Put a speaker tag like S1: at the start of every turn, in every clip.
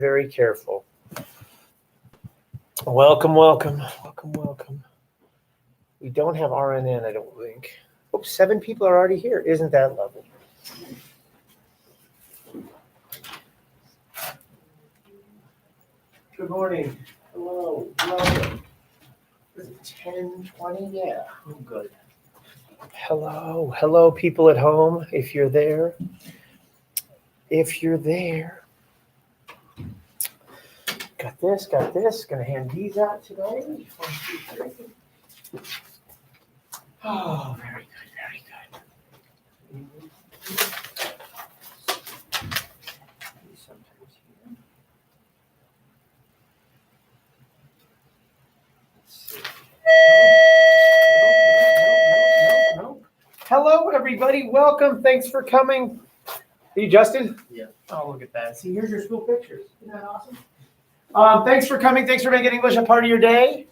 S1: very careful. Welcome, welcome, welcome, welcome. We don't have RNN, I don't think. Oh, 7 people are already here. Isn't that lovely? Good morning. Hello. Welcome. Is it 10:20? Yeah, I'm good. Hello. Hello, people at home, if you're there. If you're there. Got this, got this. Gonna hand these out today. 1, 2, 3. Oh, very good, very good. Sometimes here. Let's see. Nope. Hello, everybody. Welcome. Thanks for coming. Are you Justin?
S2: Yeah.
S1: Oh, look at that. See, here's your school pictures. Isn't that awesome? Thanks for coming. Thanks for making English a part of your day.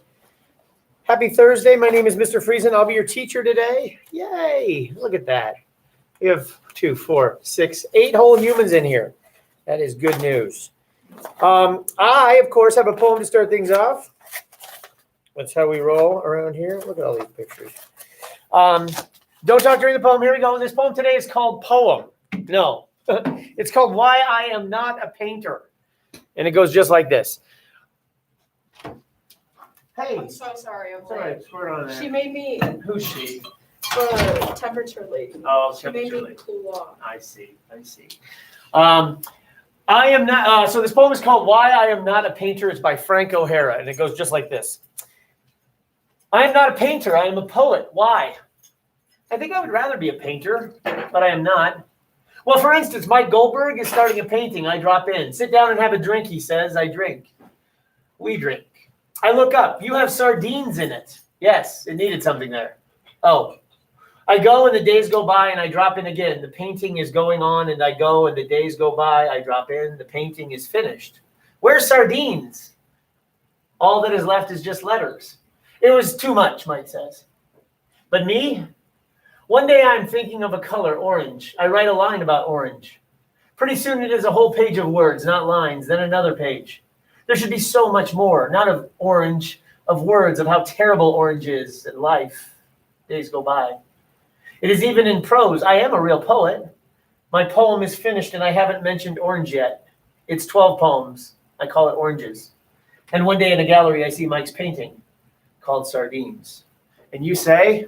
S1: Happy Thursday. My name is Mr. Friesen. I'll be your teacher today. Yay. Look at that. We have 2, 4, 6, 8 whole humans in here. That is good news. I, of course, have a poem to start things off. That's how we roll around here. Look at all these pictures. Don't talk during the poem. Here we go. This poem today is called Poem. No. It's called Why I Am Not a Painter. And it goes just like this. Hey.
S3: I'm so sorry. I'm
S1: Sorry,
S3: late.
S1: what's going on there?
S3: She made me
S1: Who's she?
S3: the temperature lady.
S1: Oh,
S3: She made me cool off.
S1: I see. I am not, so this poem is called Why I Am Not a Painter. It's by Frank O'Hara, and it goes just like this. I am not a painter. I am a poet. Why? I think I would rather be a painter, but I am not. Well, for instance, Mike Goldberg is starting a painting. I drop in. Sit down and have a drink, he says. I drink. We drink. I look up. You have sardines in it. Yes, it needed something there. Oh. I go and the days go by and I drop in again. The painting is going on and I go and the days go by. I drop in. The painting is finished. Where's sardines? All that is left is just letters. It was too much, Mike says. But me? One day I'm thinking of a color, orange. I write a line about orange. Pretty soon it is a whole page of words, not lines, then another page. There should be so much more, not of orange, of words, of how terrible orange is and life. Days go by. It is even in prose. I am a real poet. My poem is finished and I haven't mentioned orange yet. It's 12 poems. I call it Oranges. And one day in a gallery I see Mike's painting called Sardines. And you say,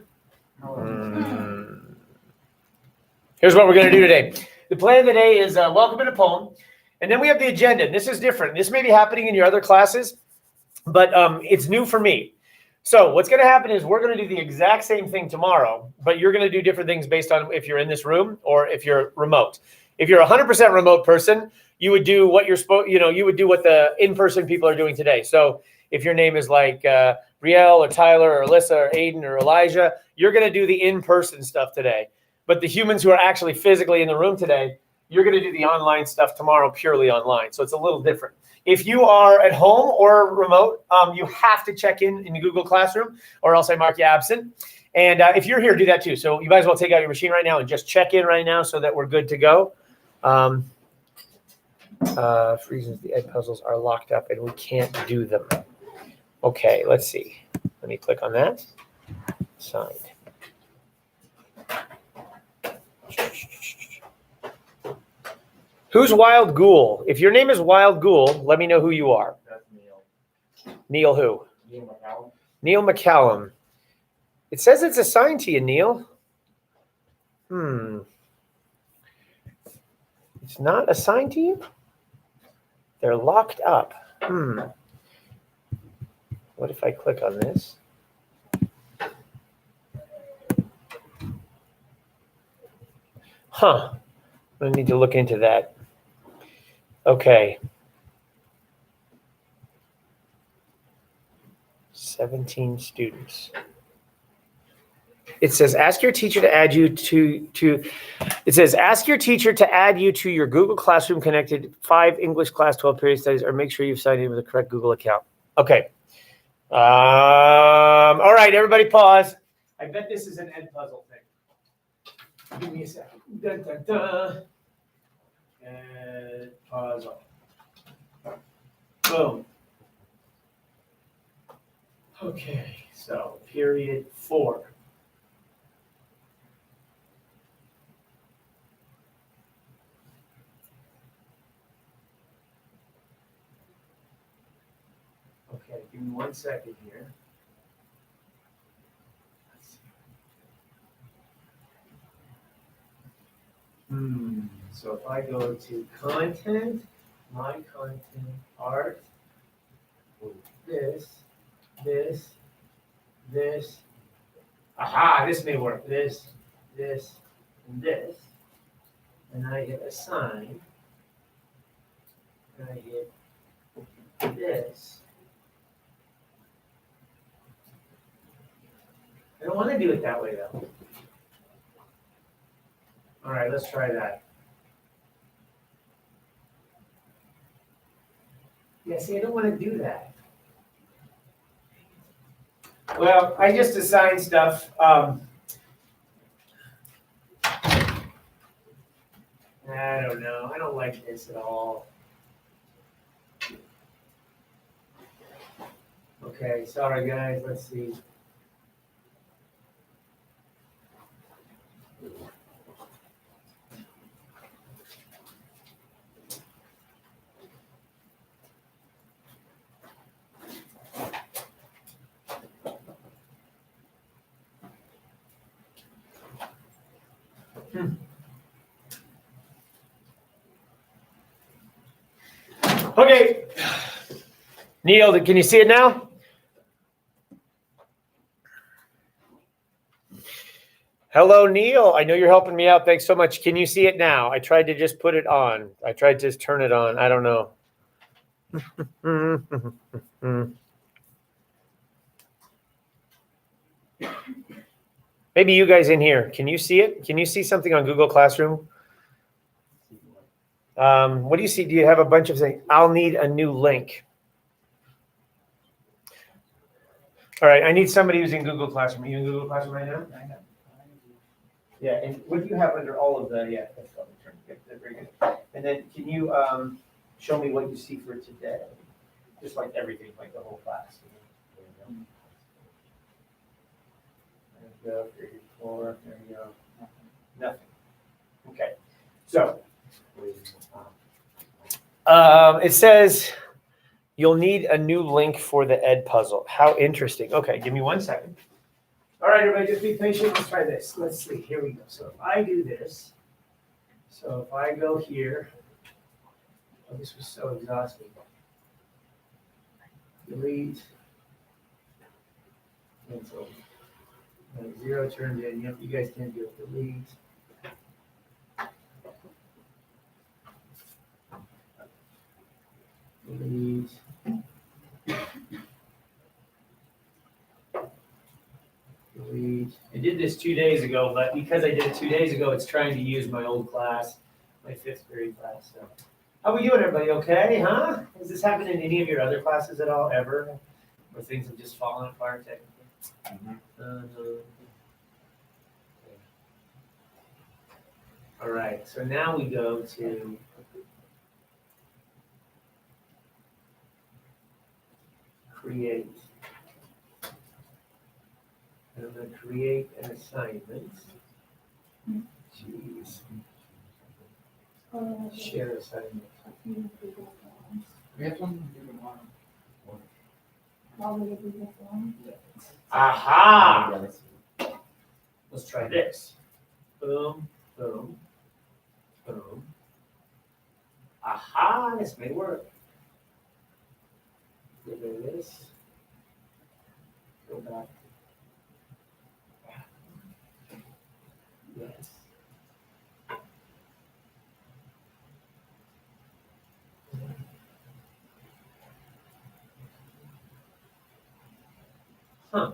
S1: Here's what we're going to do today. The plan of the day is welcome in a poem. And then we have the agenda. This is different. This may be happening in your other classes, but it's new for me. So what's going to happen is we're going to do the exact same thing tomorrow, but you're going to do different things based on if you're in this room or if you're remote. If you're a 100% remote person, you would do what you're supposed, you would do what the in-person people are doing today. So if your name is like Brielle or Tyler or Alyssa or Aiden or Elijah, you're going to do the in-person stuff today. But the humans who are actually physically in the room today, you're going to do the online stuff tomorrow purely online. So it's a little different. If you are at home or remote, you have to check in the Google Classroom or else I mark you absent. And if you're here, do that too. So you might as well take out your machine right now and just check in right now so that we're good to go. For reasons the egg puzzles are locked up and we can't do them. Okay, let's see. Let me click on that. Signed. Who's Wild Ghoul? If your name is Wild Ghoul, let me know who you are.
S2: That's Neil.
S1: Neil who?
S2: Neil McCallum.
S1: Neil McCallum. It says it's assigned to you, Neil. It's not assigned to you? They're locked up. What if I click on this? I need to look into that. Okay. 17 students. It says, ask your teacher to add you it says, ask your teacher to add you to your Google Classroom connected 5 English class, 12 period studies, or make sure you've signed in with the correct Google account. Okay. All right, everybody pause. I bet this is an Ed puzzle thing. Give me a second. Dun, dun, dun. And puzzle. Boom. Okay, so period 4. Okay, give me 1 second here. Let's see. So if I go to content, my content, art, this, this. Aha, this may work. This, and this. And I hit assign. And I hit this. I don't want to do it that way though. All right, let's try that. Yeah, see, I don't want to do that. Well, I just assigned stuff. I don't know. I don't like this at all. Okay, sorry guys. Let's see. Okay. Neil, can you see it now? Hello, Neil. I know you're helping me out. Thanks so much. Can you see it now? I tried to just put it on. I tried to just turn it on. I don't know. Maybe you guys in here. Can you see it? Can you see something on Google Classroom? What do you see? Do you have a bunch of things? I'll need a new link. All right. I need somebody who's in Google Classroom. Are you in Google Classroom right now? Yeah, and what do you have under all of the, yeah, that's very good. And then can you show me what you see for today? Just like everything, like the whole class. There you go, there you go, there you go. Nothing. Okay, so it says you'll need a new link for the Ed puzzle. How interesting. Okay, give me 1 second. All right, everybody, just be patient. Let's try this. Let's see. Here we go. So if I do this, so if I go here, oh, this was so exhausting. Delete. Cancel. 0 turned in. Yep, you guys can't do it. Delete. Delete. Delete. I did this 2 days ago, but because I did it 2 days ago, it's trying to use my old class, my 5th grade class. So, how are we doing, everybody? Okay, huh? Has this happened in any of your other classes at all, ever? Where things have just fallen apart technically? All right, so now we go to create. And I'm going to create an assignment. Jeez. Share assignment.
S2: We have some different one.
S1: Aha! Let's try this. Boom, boom, boom. Aha, this may work. Get rid of this. Go back. Yes. Huh.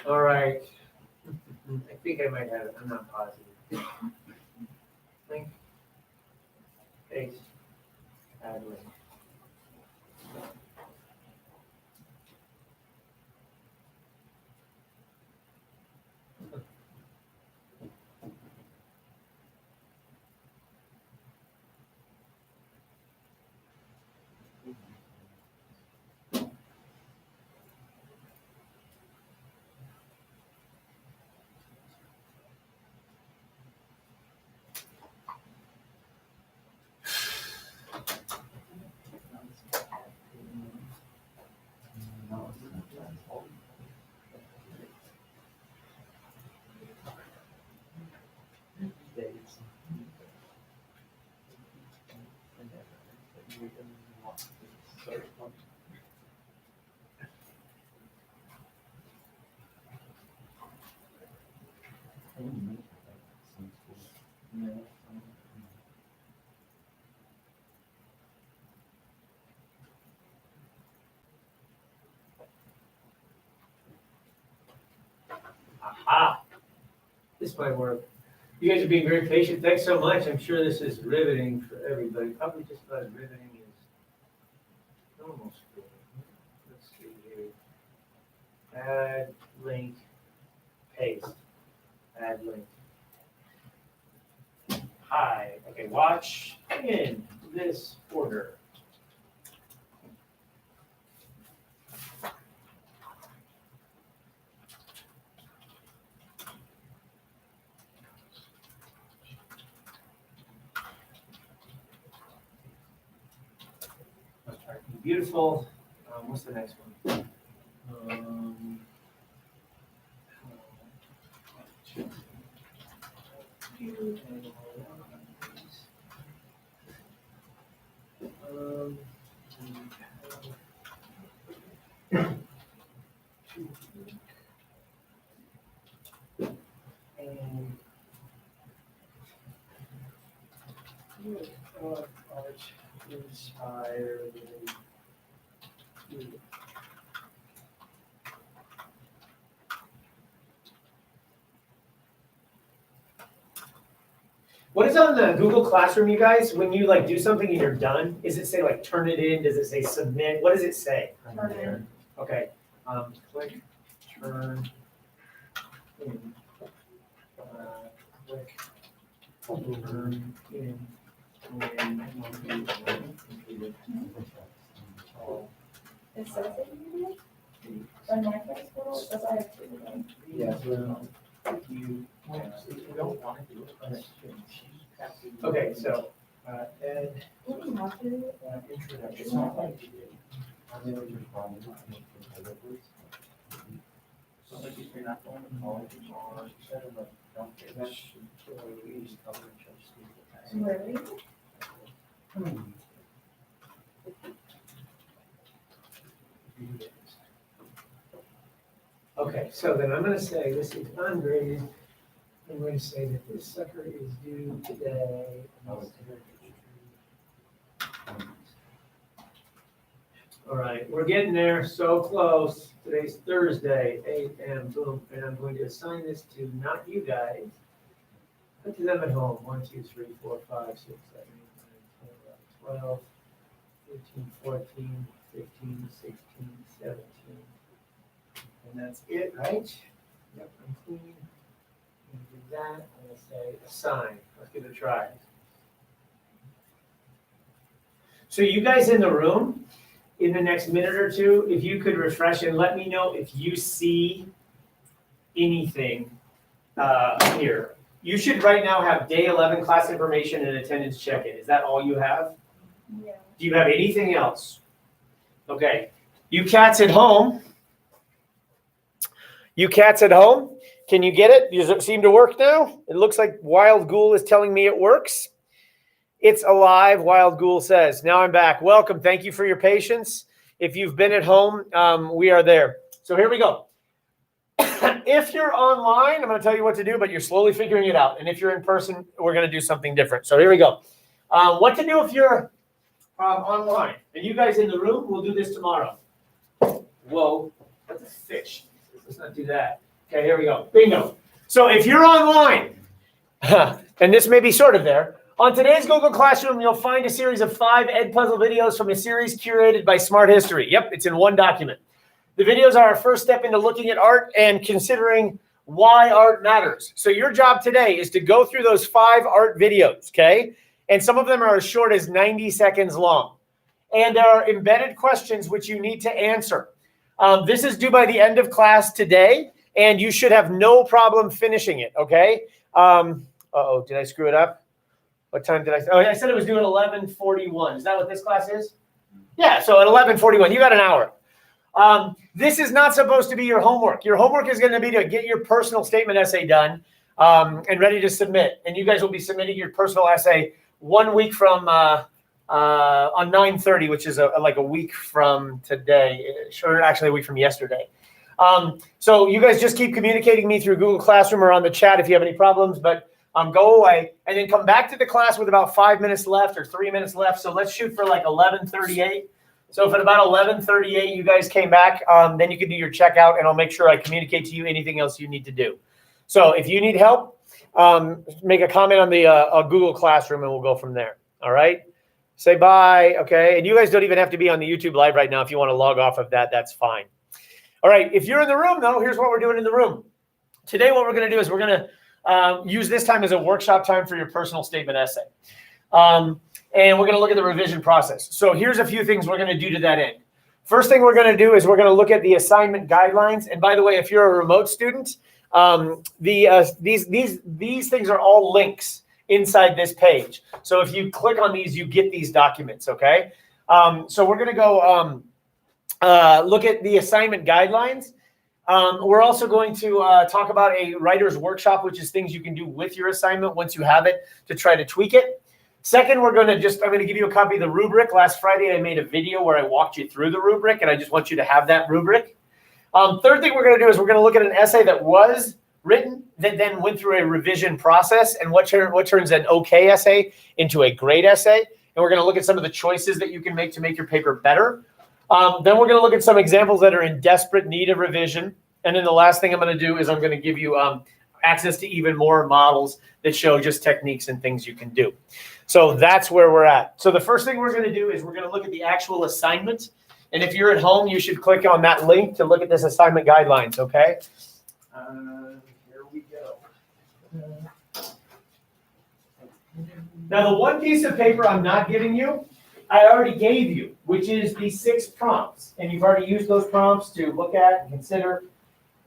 S1: All right. I think I might have it. I'm not positive. Link. Paste. Add link. Aha. This might work. You guys are being very patient. Thanks so much. I'm sure this is riveting for everybody. Probably just about as riveting as normal school. Let's see here. Add link, paste. Add link. Hi. Okay, watch in this order. Beautiful. What's the next one? Inspired. What is on the Google Classroom, you guys? When you like do something and you're done, does it say like turn it in? Does it say submit? What does it say?
S3: Turn in.
S1: Okay. Click turn in. Click turn in.
S2: It says that you did? On my first school, it says I have to do them.
S4: Yeah, so if you don't want to do it,
S1: Okay, so Ed,
S2: What do you have to do with that?
S1: introduction.
S4: it's not like you did. I mean, it's just probably not make it better words. So like if you're not going to college or instead of like, don't get that shit, we just cover and just do the
S2: Where are you?
S1: Okay, so then I'm gonna say this is ungraded. I'm going to say that this sucker is due today. All right, we're getting there, so close. Today's Thursday, 8 a.m. Boom, and I'm going to assign this to not you guys, but to them at home. 1, 2, 3, 4, 5, 6, 7, 8, 9, 10, 11, 12, 13, 14, 15, 16, 17. And that's it, right? Yep, I'm clean. I'm gonna do that. I'm gonna say assign. Let's give it a try. So you guys in the room, in the next minute or two, if you could refresh and let me know if you see anything here. You should right now have day 11 class information and attendance check-in. Is that all you have?
S2: Yeah.
S1: Do you have anything else? Okay. You cats at home. You cats at home, can you get it? Does it seem to work now? It looks like Wild Ghoul is telling me it works. It's alive, Wild Ghoul says. Now I'm back. Welcome. Thank you for your patience. If you've been at home, we are there. So here we go. If you're online, I'm going to tell you what to do, but you're slowly figuring it out. And if you're in person, we're going to do something different. So here we go. What to do if you're online. And you guys in the room, we'll do this tomorrow. Whoa, that's a fish. Let's not do that. Okay, here we go. Bingo. So if you're online, and this may be sort of there, on today's Google Classroom, you'll find a series of 5 Edpuzzle videos from a series curated by Smart History. Yep, it's in one document. The videos are our first step into looking at art and considering why art matters. So your job today is to go through those 5 art videos, okay? And some of them are as short as 90 seconds long. And there are embedded questions which you need to answer. This is due by the end of class today, and you should have no problem finishing it, okay? Uh-oh, did I screw it up? What time did I? Oh, I said it was due at 11:41. Is that what this class is? Yeah, so at 11:41, you got an hour. This is not supposed to be your homework. Your homework is going to be to get your personal statement essay done and ready to submit. And you guys will be submitting your personal essay 1 week from on 9:30, which is like a week from today, or actually a week from yesterday. So you guys just keep communicating me through Google Classroom or on the chat if you have any problems, but go away and then come back to the class with about 5 minutes left or 3 minutes left. So let's shoot for like 11:38. So if at about 11:38 you guys came back, then you can do your checkout and I'll make sure I communicate to you anything else you need to do. So if you need help, make a comment on the Google Classroom and we'll go from there. All right. Say bye. Okay. And you guys don't even have to be on the YouTube live right now. If you want to log off of that, that's fine. All right. If you're in the room though, here's what we're doing in the room. Today, what we're going to do is we're going to use this time as a workshop time for your personal statement essay. And we're going to look at the revision process. So here's a few things we're going to do to that end. First thing we're going to do is we're going to look at the assignment guidelines. And by the way, if you're a remote student, these things are all links inside this page. So if you click on these, you get these documents, okay? So we're going to go look at the assignment guidelines. We're also going to talk about a writer's workshop, which is things you can do with your assignment once you have it to try to tweak it. Second, I'm going to give you a copy of the rubric. Last Friday, I made a video where I walked you through the rubric, and I just want you to have that rubric. Third thing we're going to do is we're going to look at an essay that was written that then went through a revision process and what turns an okay essay into a great essay. And we're going to look at some of the choices that you can make to make your paper better. Then we're going to look at some examples that are in desperate need of revision. And then the last thing I'm going to do is I'm going to give you access to even more models that show just techniques and things you can do. So that's where we're at. So the first thing we're going to do is we're going to look at the actual assignment. And if you're at home, you should click on that link to look at this assignment guidelines, okay? Here we go. Now, the one piece of paper I'm not giving you, I already gave you, which is the 6 prompts. And you've already used those prompts to look at and consider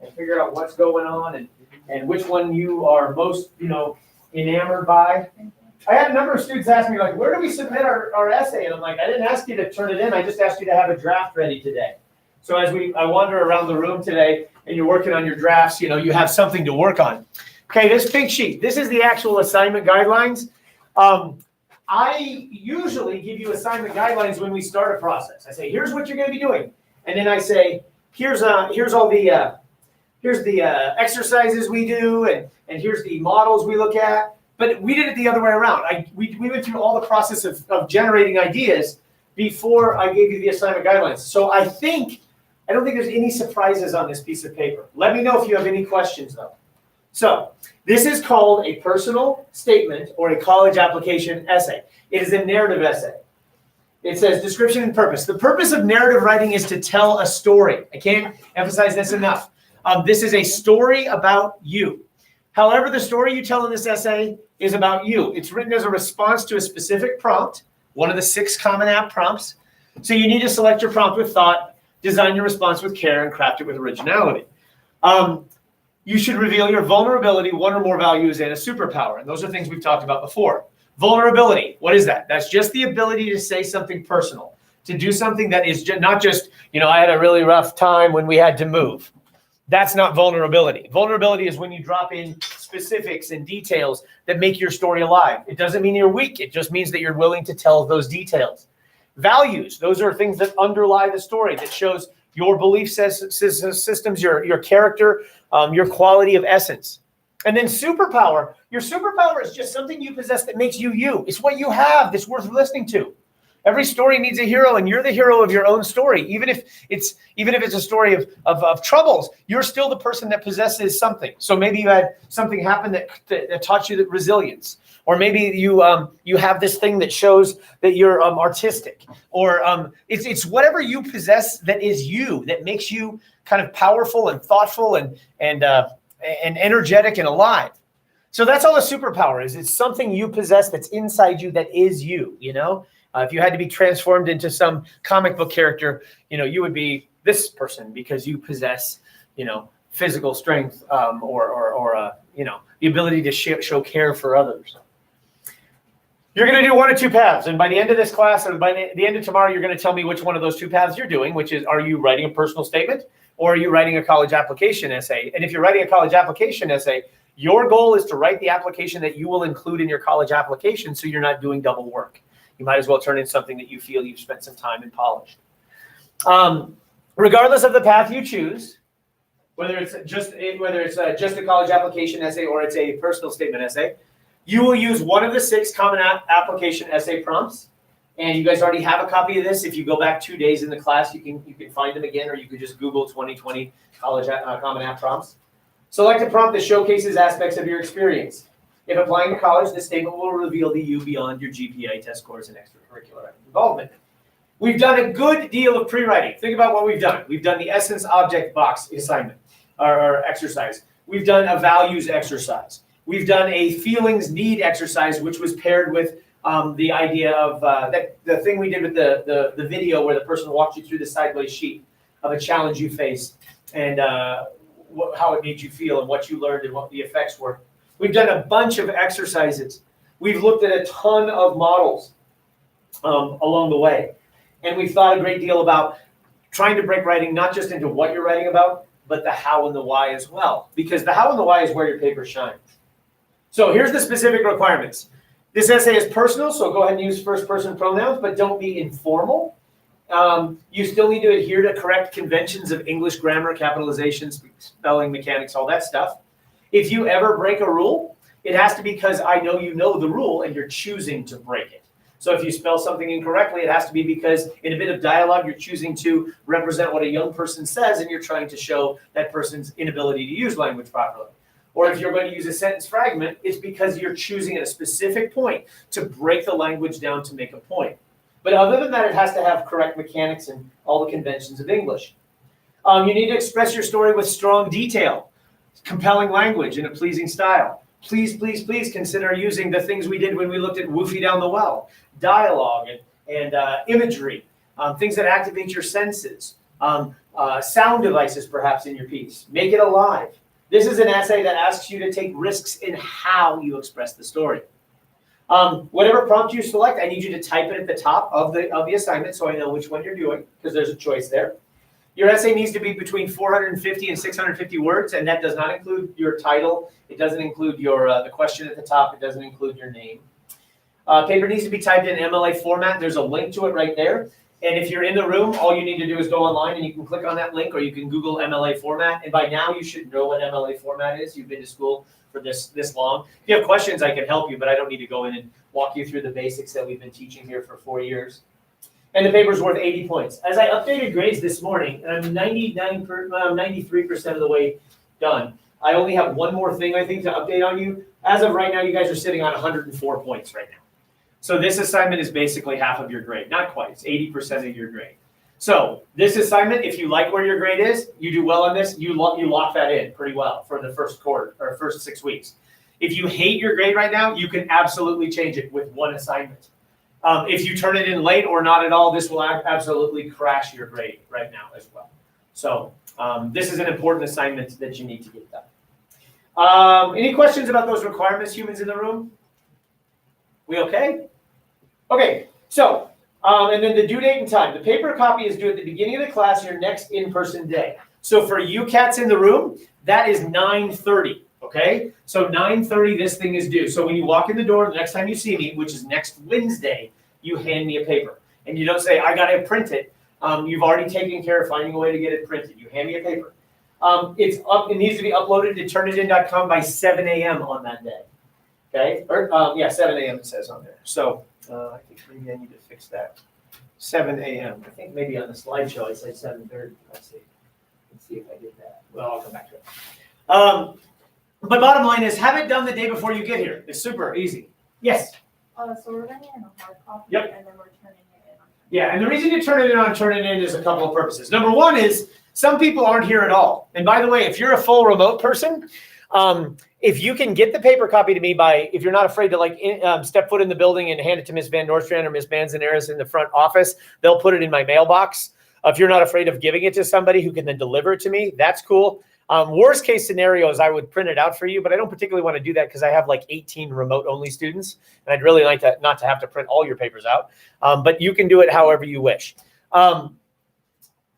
S1: and figure out what's going on and which one you are most, enamored by. I had a number of students ask me, like, where do we submit our essay? And I'm like, I didn't ask you to turn it in. I just asked you to have a draft ready today. So as I wander around the room today and you're working on your drafts, you have something to work on. Okay, this pink sheet, this is the actual assignment guidelines. I usually give you assignment guidelines when we start a process. I say, here's what you're going to be doing. And then I say, here's all the exercises we do, and here's the models we look at. But we did it the other way around. We went through all the process of generating ideas before I gave you the assignment guidelines. So I don't think there's any surprises on this piece of paper. Let me know if you have any questions, though. So this is called a personal statement or a college application essay. It is a narrative essay. It says description and purpose. The purpose of narrative writing is to tell a story. I can't emphasize this enough. This is a story about you. However, the story you tell in this essay is about you. It's written as a response to a specific prompt, one of the 6 Common App prompts. So you need to select your prompt with thought, design your response with care, and craft it with originality. You should reveal your vulnerability, one or more values, and a superpower. And those are things we've talked about before. Vulnerability, what is that? That's just the ability to say something personal, to do something that is not just, I had a really rough time when we had to move. That's not vulnerability. Vulnerability is when you drop in specifics and details that make your story alive. It doesn't mean you're weak. It just means that you're willing to tell those details. Values, those are things that underlie the story, that shows your belief systems, your character, your quality of essence. And then superpower, your superpower is just something you possess that makes you you. It's what you have that's worth listening to. Every story needs a hero, and you're the hero of your own story. Even if it's a story of troubles, you're still the person that possesses something. So maybe you had something happen that taught you that resilience, or maybe you have this thing that shows that you're artistic, or it's whatever you possess that is you, that makes you kind of powerful and thoughtful and energetic and alive. So that's all a superpower is. It's something you possess that's inside you that is you, you know? If you had to be transformed into some comic book character, you know, you would be this person because you possess, you know, physical strength or you know, the ability to show care for others. You're going to do one of two paths. And by the end of this class, or by the end of tomorrow, you're going to tell me which one of those two paths you're doing, which is, are you writing a personal statement or are you writing a college application essay? And if you're writing a college application essay, your goal is to write the application that you will include in your college application so you're not doing double work. You might as well turn in something that you feel you've spent some time and polished. Regardless of the path you choose, whether it's just a college application essay or it's a personal statement essay, you will use one of the 6 common application essay prompts. And you guys already have a copy of this. If you go back 2 days in the class, you can find them again, or you could just Google 2020 college common app prompts. Select a prompt that showcases aspects of your experience. If applying to college, this statement will reveal the you beyond your GPA, test scores, and extracurricular involvement. We've done a good deal of pre-writing. Think about what we've done. We've done the essence object box assignment or exercise. We've done a values exercise. We've done a feelings need exercise, which was paired with the idea of the thing we did with the video where the person walked you through the sideways sheet of a challenge you faced and how it made you feel and what you learned and what the effects were. We've done a bunch of exercises. We've looked at a ton of models along the way. And we've thought a great deal about trying to break writing not just into what you're writing about, but the how and the why as well. Because the how and the why is where your paper shines. So here's the specific requirements. This essay is personal, so go ahead and use first-person pronouns, but don't be informal. You still need to adhere to correct conventions of English grammar, capitalizations, spelling, mechanics, all that stuff. If you ever break a rule, it has to be because I know you know the rule and you're choosing to break it. So if you spell something incorrectly, it has to be because in a bit of dialogue, you're choosing to represent what a young person says and you're trying to show that person's inability to use language properly. Or if you're going to use a sentence fragment, it's because you're choosing at a specific point to break the language down to make a point. But other than that, it has to have correct mechanics and all the conventions of English. You need to express your story with strong detail, compelling language in a pleasing style. Please, please, please consider using the things we did when we looked at Woofy Down the Well, dialogue and imagery, things that activate your senses, sound devices perhaps in your piece. Make it alive. This is an essay that asks you to take risks in how you express the story. Whatever prompt you select, I need you to type it at the top of the assignment so I know which one you're doing, because there's a choice there. Your essay needs to be between 450 and 650 words, and that does not include your title. It doesn't include your the question at the top. It doesn't include your name. Paper needs to be typed in MLA format. There's a link to it right there. And if you're in the room, all you need to do is go online and you can click on that link, or you can Google MLA format. And by now you should know what MLA format is. You've been to school for this long. If you have questions, I can help you, but I don't need to go in and walk you through the basics that we've been teaching here for 4 years. And the paper's worth 80 points. As I updated grades this morning, and I'm 93% of the way done. I only have one more thing, I think, to update on you. As of right now, you guys are sitting on 104 points right now. So this assignment is basically half of your grade. Not quite. It's 80% of your grade. So this assignment, if you like where your grade is, you do well on this, you lock that in pretty well for the first quarter or first 6 weeks. If you hate your grade right now, you can absolutely change it with one assignment. If you turn it in late or not at all, this will absolutely crash your grade right now as well. So this is an important assignment that you need to get done. Any questions about those requirements, humans in the room? We okay? Okay, so, and then the due date and time. The paper copy is due at the beginning of the class, your next in-person day. So for you cats in the room, that is 9:30. Okay, so 9:30, this thing is due. So when you walk in the door, the next time you see me, which is next Wednesday, you hand me a paper. And you don't say, I got to print it. You've already taken care of finding a way to get it printed. You hand me a paper. It needs to be uploaded to turnitin.com by 7 a.m. on that day. Okay, or, 7 a.m. it says on there. So I think maybe I need to fix that. 7 a.m. I think maybe on the slideshow I said 7:30. Let's see if I did that. Well, I'll come back to it. But bottom line is, have it done the day before you get here. It's super easy. Yes.
S2: So we're getting in a hard copy.
S1: Yep.
S2: And then we're turning it in on.
S1: Yeah, and the reason you turn it in is a couple of purposes. Number one is some people aren't here at all. And by the way, if you're a full remote person, if you can get the paper copy to me if you're not afraid to step foot in the building and hand it to Miss Van Noordstrand or Miss Manzanares in the front office, they'll put it in my mailbox. If you're not afraid of giving it to somebody who can then deliver it to me, that's cool. Worst case scenarios, I would print it out for you, but I don't particularly want to do that because I have like 18 remote only students, and I'd really like not to have to print all your papers out. But you can do it however you wish. The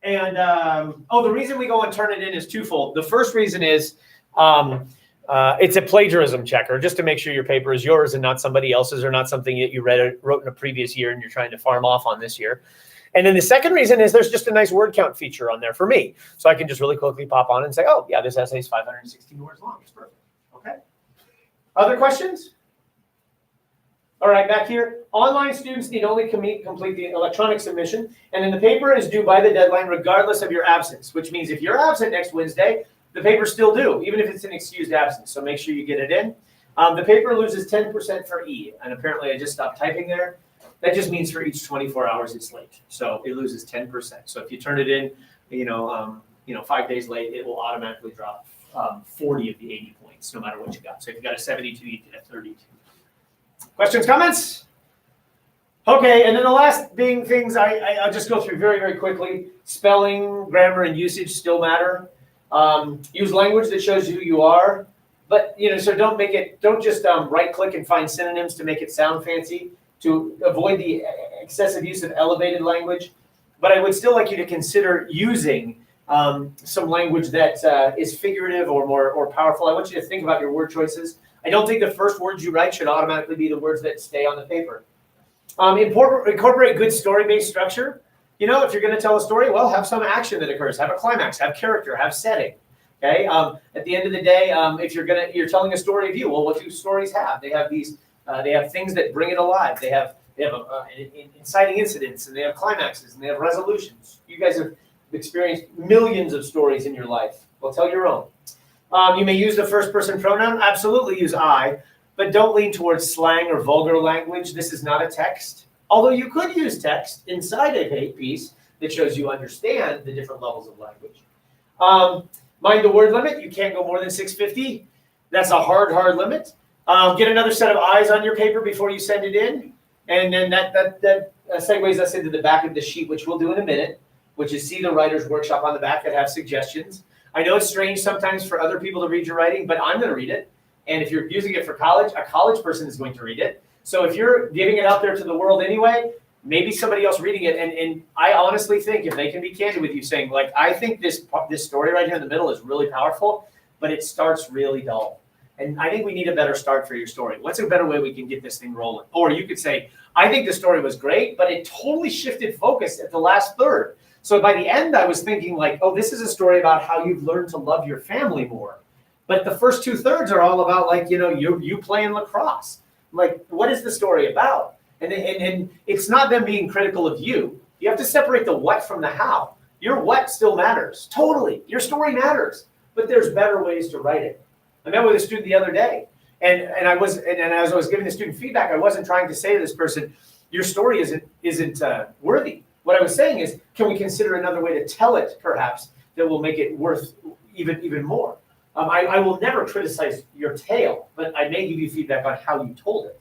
S1: reason we go and turn it in is twofold. The first reason is it's a plagiarism checker, just to make sure your paper is yours and not somebody else's or not something that you wrote in a previous year and you're trying to farm off on this year. And then the second reason is there's just a nice word count feature on there for me. So I can just really quickly pop on and say, oh, yeah, this essay is 516 words long. It's perfect. Okay. Other questions? All right, back here. Online students need only complete the electronic submission. And then the paper is due by the deadline regardless of your absence, which means if you're absent next Wednesday, the paper's still due, even if it's an excused absence. So make sure you get it in. The paper loses 10% for E. And apparently I just stopped typing there. That just means for each 24 hours it's late. So it loses 10%. So if you turn it in, 5 days late, it will automatically drop 40 of the 80 points, no matter what you got. So if you got a 72, you get a 32. Questions, comments? Okay, and then the last being things I'll just go through very, very quickly. Spelling, grammar, and usage still matter. Use language that shows who you are. But, so don't just right-click and find synonyms to make it sound fancy, to avoid the excessive use of elevated language. But I would still like you to consider using some language that is figurative or more powerful. I want you to think about your word choices. I don't think the first words you write should automatically be the words that stay on the paper. Incorporate good story-based structure. If you're going to tell a story, well, have some action that occurs. Have a climax, have character, have setting. Okay. At the end of the day, if you're telling a story of you, well, what do stories have? They have these. They have things that bring it alive. They have inciting incidents, and they have climaxes, and they have resolutions. You guys have experienced millions of stories in your life. Well, tell your own. You may use the first-person pronoun. Absolutely use I, but don't lean towards slang or vulgar language. This is not a text. Although you could use text inside a piece that shows you understand the different levels of language. Mind the word limit. You can't go more than 650. That's a hard limit. Get another set of eyes on your paper before you send it in. And then that segues us into the back of the sheet, which we'll do in a minute, which is see the writer's workshop on the back that have suggestions. I know it's strange sometimes for other people to read your writing, but I'm going to read it. And if you're using it for college, a college person is going to read it. So if you're giving it out there to the world anyway, maybe somebody else reading it. And I honestly think if they can be candid with you saying, like, I think this story right here in the middle is really powerful, but it starts really dull. And I think we need a better start for your story. What's a better way we can get this thing rolling? Or you could say, I think the story was great, but it totally shifted focus at the last third. So by the end, I was thinking like, oh, this is a story about how you've learned to love your family more. But the first 2/3 are all about like, you playing lacrosse. Like, what is the story about? And it's not them being critical of you. You have to separate the what from the how. Your what still matters. Totally. Your story matters. But there's better ways to write it. I met with a student the other day, and as I was giving the student feedback, I wasn't trying to say to this person, your story isn't worthy. What I was saying is, can we consider another way to tell it, perhaps, that will make it worth even more? I will never criticize your tale, but I may give you feedback on how you told it.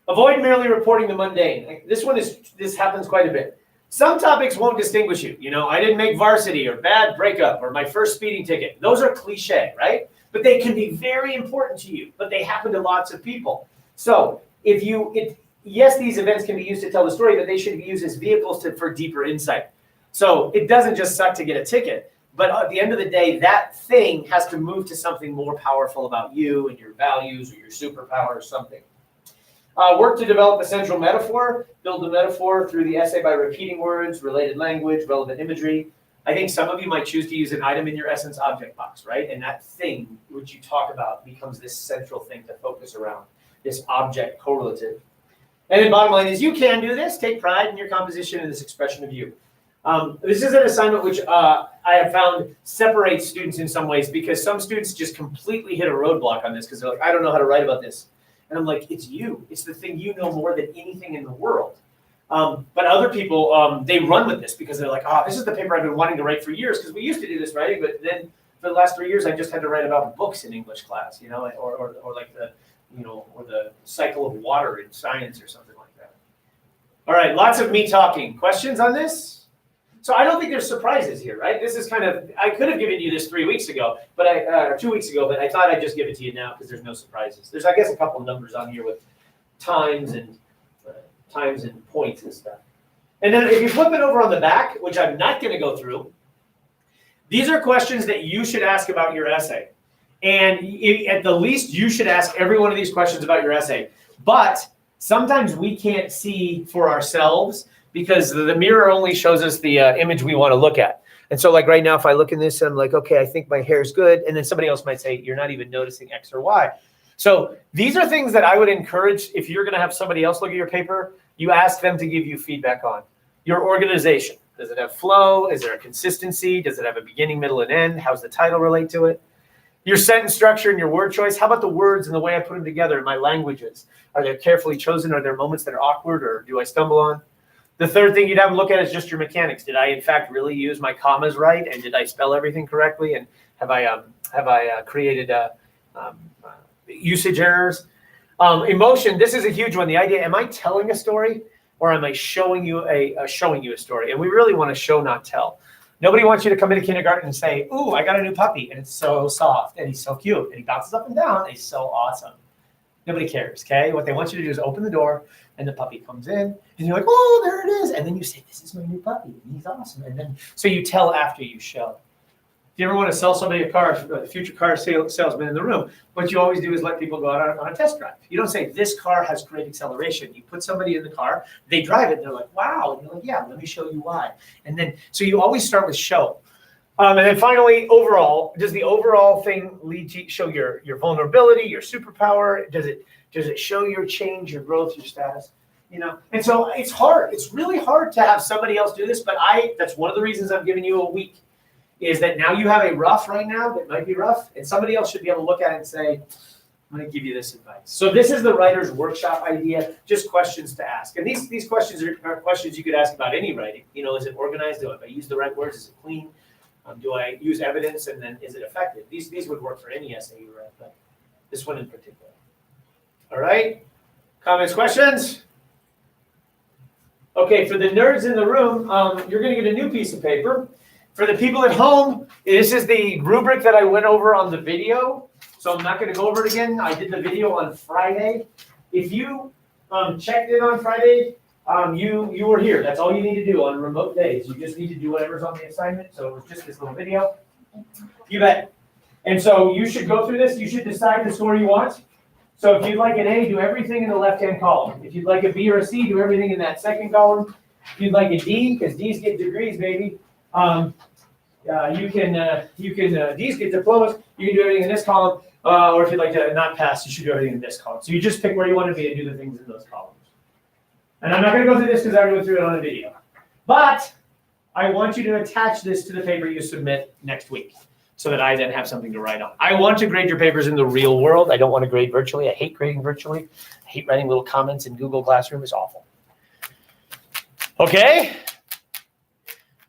S1: Avoid merely reporting the mundane. This happens quite a bit. Some topics won't distinguish you. I didn't make varsity or bad breakup or my first speeding ticket. Those are cliche, right? But they can be very important to you, but they happen to lots of people. So yes, these events can be used to tell the story, but they should be used as vehicles for deeper insight. So it doesn't just suck to get a ticket, but at the end of the day, that thing has to move to something more powerful about you and your values or your superpower or something. Work to develop a central metaphor. Build the metaphor through the essay by repeating words, related language, relevant imagery. I think some of you might choose to use an item in your essence object box, right? And that thing which you talk about becomes this central thing to focus around, this object correlative. And then bottom line is you can do this. Take pride in your composition and this expression of you. This is an assignment which I have found separates students in some ways because some students just completely hit a roadblock on this because they're like, I don't know how to write about this. And I'm like, it's you. It's the thing you know more than anything in the world. But other people, they run with this because they're like, this is the paper I've been wanting to write for years because we used to do this writing, but then for the last 3 years, I just had to write about books in English class, or like or the cycle of water in science or something like that. All right, lots of me talking. Questions on this? So I don't think there's surprises here, right? This is kind of, I could have given you this 3 weeks ago, or 2 weeks ago, but I thought I'd just give it to you now because there's no surprises. There's, I guess, a couple of numbers on here with times and points and stuff. And then if you flip it over on the back, which I'm not going to go through, these are questions that you should ask about your essay. And at the least, you should ask every one of these questions about your essay. But sometimes we can't see for ourselves because the mirror only shows us the image we want to look at. And so like right now, if I look in this, I'm like, okay, I think my hair's good. And then somebody else might say, you're not even noticing X or Y. So these are things that I would encourage if you're going to have somebody else look at your paper, you ask them to give you feedback on. Your organization. Does it have flow? Is there a consistency? Does it have a beginning, middle, and end? How's the title relate to it? Your sentence structure and your word choice. How about the words and the way I put them together in my languages? Are they carefully chosen? Are there moments that are awkward or do I stumble on? The third thing you'd have to look at is just your mechanics. Did I, in fact, really use my commas right? And did I spell everything correctly? And have I created usage errors? Emotion, this is a huge one. The idea, am I telling a story or am I showing you a story? And we really want to show, not tell. Nobody wants you to come into kindergarten and say, ooh, I got a new puppy and it's so soft and he's so cute and he bounces up and down and he's so awesome. Nobody cares, okay? What they want you to do is open the door and the puppy comes in and you're like, oh, there it is. And then you say, this is my new puppy and he's awesome. And then, so you tell after you show. If you ever want to sell somebody a car, a future car salesman in the room, what you always do is let people go out on a test drive. You don't say, this car has great acceleration. You put somebody in the car, they drive it, and they're like, wow. And you're like, yeah, let me show you why. And then, so you always start with show. And then finally, overall, does the overall thing lead to show your vulnerability, your superpower? Does it show your change, your growth, your status? And so it's hard. It's really hard to have somebody else do this, but that's one of the reasons I'm giving you a week. Is that now you have a rough right now that might be rough, and somebody else should be able to look at it and say, I'm going to give you this advice. So this is the writer's workshop idea, just questions to ask. And these questions are questions you could ask about any writing. Is it organized? Do I use the right words? Is it clean? Do I use evidence? And then is it effective? These would work for any essay you write, but this one in particular. All right? Comments, questions? Okay, for the nerds in the room, you're going to get a new piece of paper. For the people at home, this is the rubric that I went over on the video. So I'm not going to go over it again. I did the video on Friday. If you checked in on Friday, you were here. That's all you need to do on remote days. You just need to do whatever's on the assignment. So it was just this little video. You bet. And so you should go through this. You should decide the score you want. So if you'd like an A, do everything in the left-hand column. If you'd like a B or a C, do everything in that second column. If you'd like a D, because D's get degrees, baby. You can D's get diplomas. You can do everything in this column, or if you'd like to not pass, you should do everything in this column. So you just pick where you want to be and do the things in those columns. And I'm not going to go through this because I already went through it on the video. But I want you to attach this to the paper you submit next week so that I then have something to write on. I want to grade your papers in the real world. I don't want to grade virtually. I hate grading virtually. I hate writing little comments in Google Classroom. It's awful. Okay?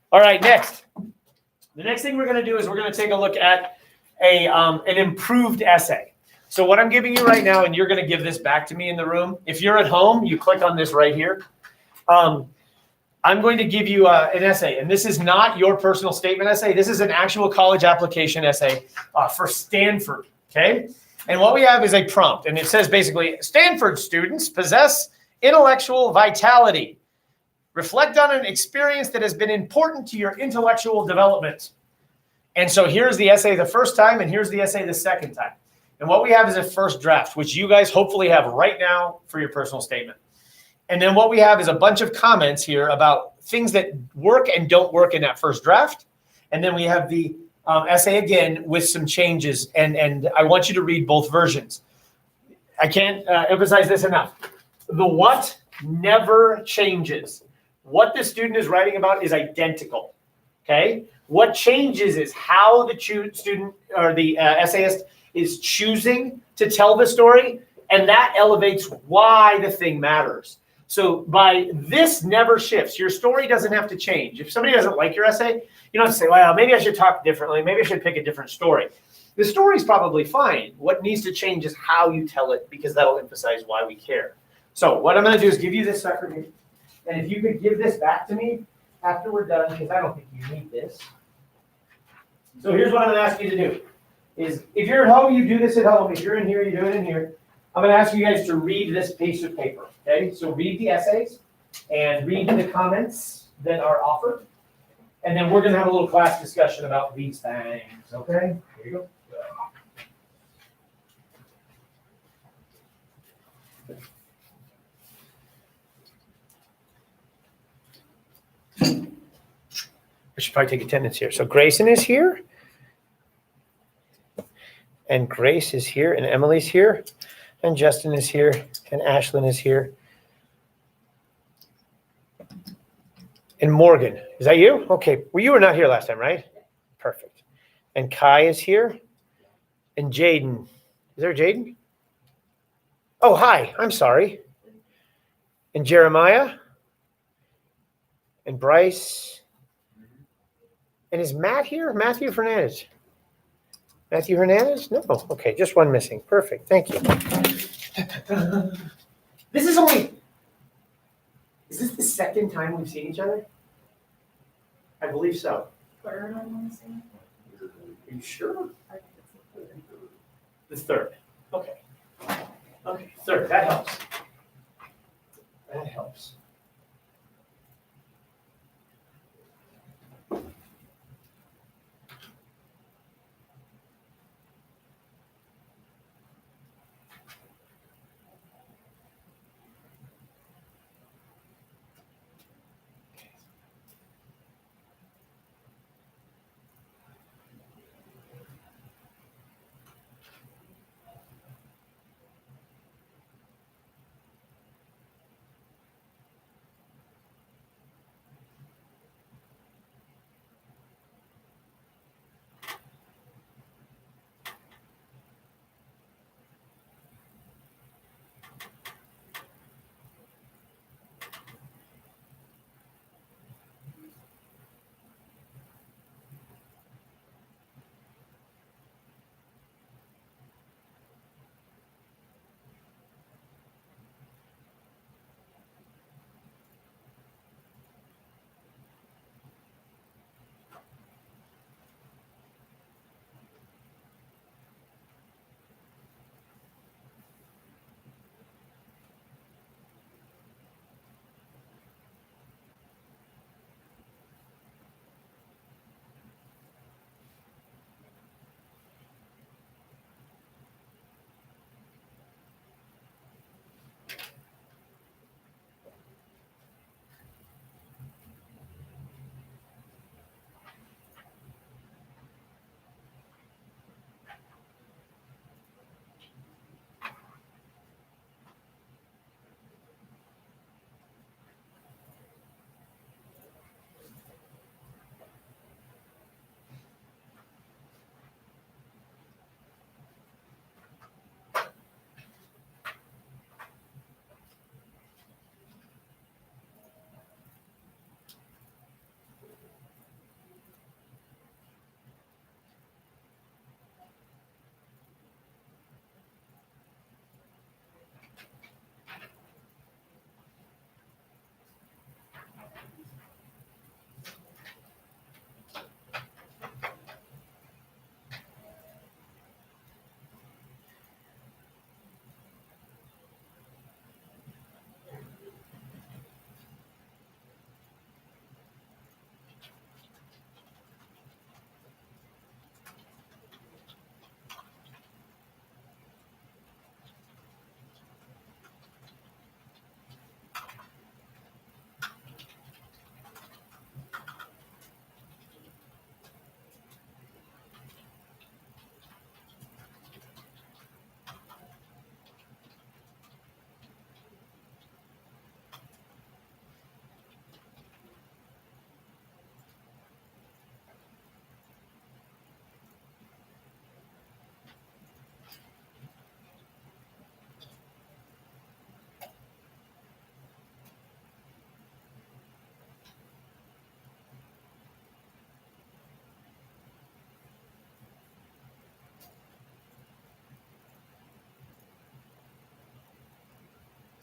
S1: All right, next. The next thing we're going to do is we're going to take a look at an improved essay. So what I'm giving you right now, and you're going to give this back to me in the room. If you're at home, you click on this right here. I'm going to give you an essay, and this is not your personal statement essay. This is an actual college application essay for Stanford, okay? And what we have is a prompt, and it says basically, Stanford students possess intellectual vitality. Reflect on an experience that has been important to your intellectual development. And so here's the essay the first time, and here's the essay the second time. And what we have is a first draft, which you guys hopefully have right now for your personal statement. And then what we have is a bunch of comments here about things that work and don't work in that first draft. And then we have the essay again with some changes. And I want you to read both versions. I can't emphasize this enough. The what never changes. What the student is writing about is identical. Okay? What changes is how the student or the essayist is choosing to tell the story, and that elevates why the thing matters. So by this never shifts. Your story doesn't have to change. If somebody doesn't like your essay, you don't have to say, well, maybe I should talk differently. Maybe I should pick a different story. The story's probably fine. What needs to change is how you tell it, because that'll emphasize why we care. So what I'm going to do is give you this sucker here. And if you could give this back to me after we're done, because I don't think you need this. So here's what I'm going to ask you to do. Is if you're at home, you do this at home. If you're in here, you do it in here. I'm going to ask you guys to read this piece of paper. Okay? So read the essays and read the comments that are offered. And then we're going to have a little class discussion about these things. Okay? Here you go. I should probably take attendance here. So Grayson is here. And Grace is here. And Emily's here. And Justin is here. And Ashlyn is here. And Morgan. Is that you? Okay. Well, you were not here last time, right? Perfect. And Kai is here. And Jaden. Is there Jaden? Oh, hi. I'm sorry. And Jeremiah. And Bryce. And is Matt here? Matthew Fernandez. Matthew Hernandez? No. Okay, just one missing. Perfect. Thank you. This is only. Is this the second time we've seen each other? I believe so.
S2: Third, I want to say.
S1: Are you sure?
S2: I think it's the third.
S1: The third. Okay. Okay, third. That helps. That helps.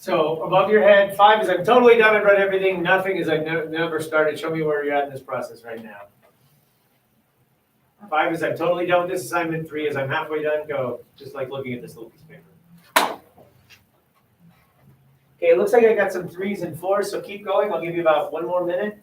S1: So above your head, 5 is I'm totally done, I've read everything. Nothing is I've never started. Show me where you're at in this process right now. 5 is I'm totally done with this assignment. 3 is I'm halfway done. Go. Just like looking at this little piece of paper. Okay, it looks like I got some 3s and 4s, so keep going. I'll give you about 1 more minute.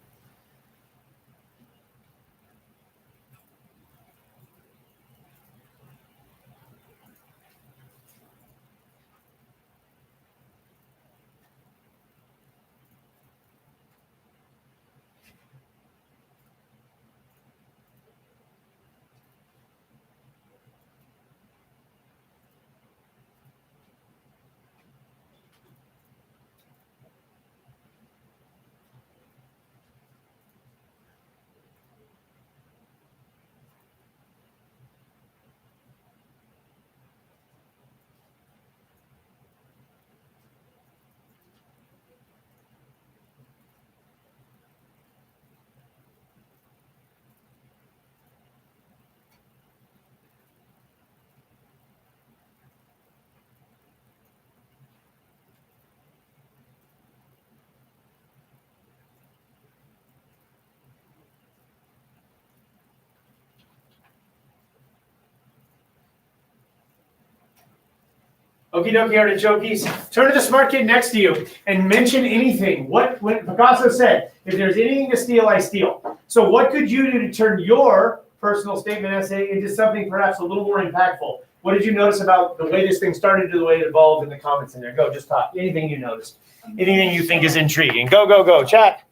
S1: Okie dokie artichokes. Turn to the smart kid next to you and mention anything. What Picasso said, if there's anything to steal, I steal. So what could you do to turn your personal statement essay into something perhaps a little more impactful? What did you notice about the way this thing started to the way it evolved in the comments in there? Go, just talk. Anything you noticed. Anything you think is intriguing. Go, go, go. Chat.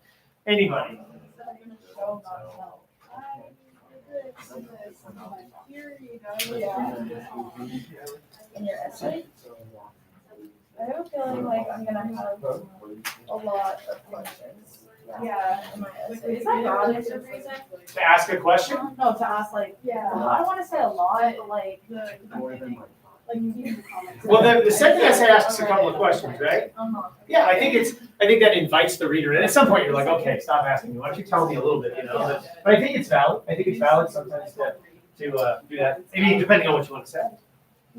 S1: Anybody.
S2: In your essay? I have a feeling like I'm gonna have a lot of questions. Yeah. In my essay. Is that honest or reason?
S1: To ask a question?
S2: No, to ask like,
S3: Yeah.
S2: well, I don't wanna say a lot, but like
S1: Well, the second essay asks a couple of questions, right?
S2: Uh-huh.
S1: Yeah, I think that invites the reader, and at some point you're like, okay, stop asking me. Why don't you tell me a little bit, you know? But I think it's valid. I think it's valid sometimes to do that. I mean, depending on what you want to say.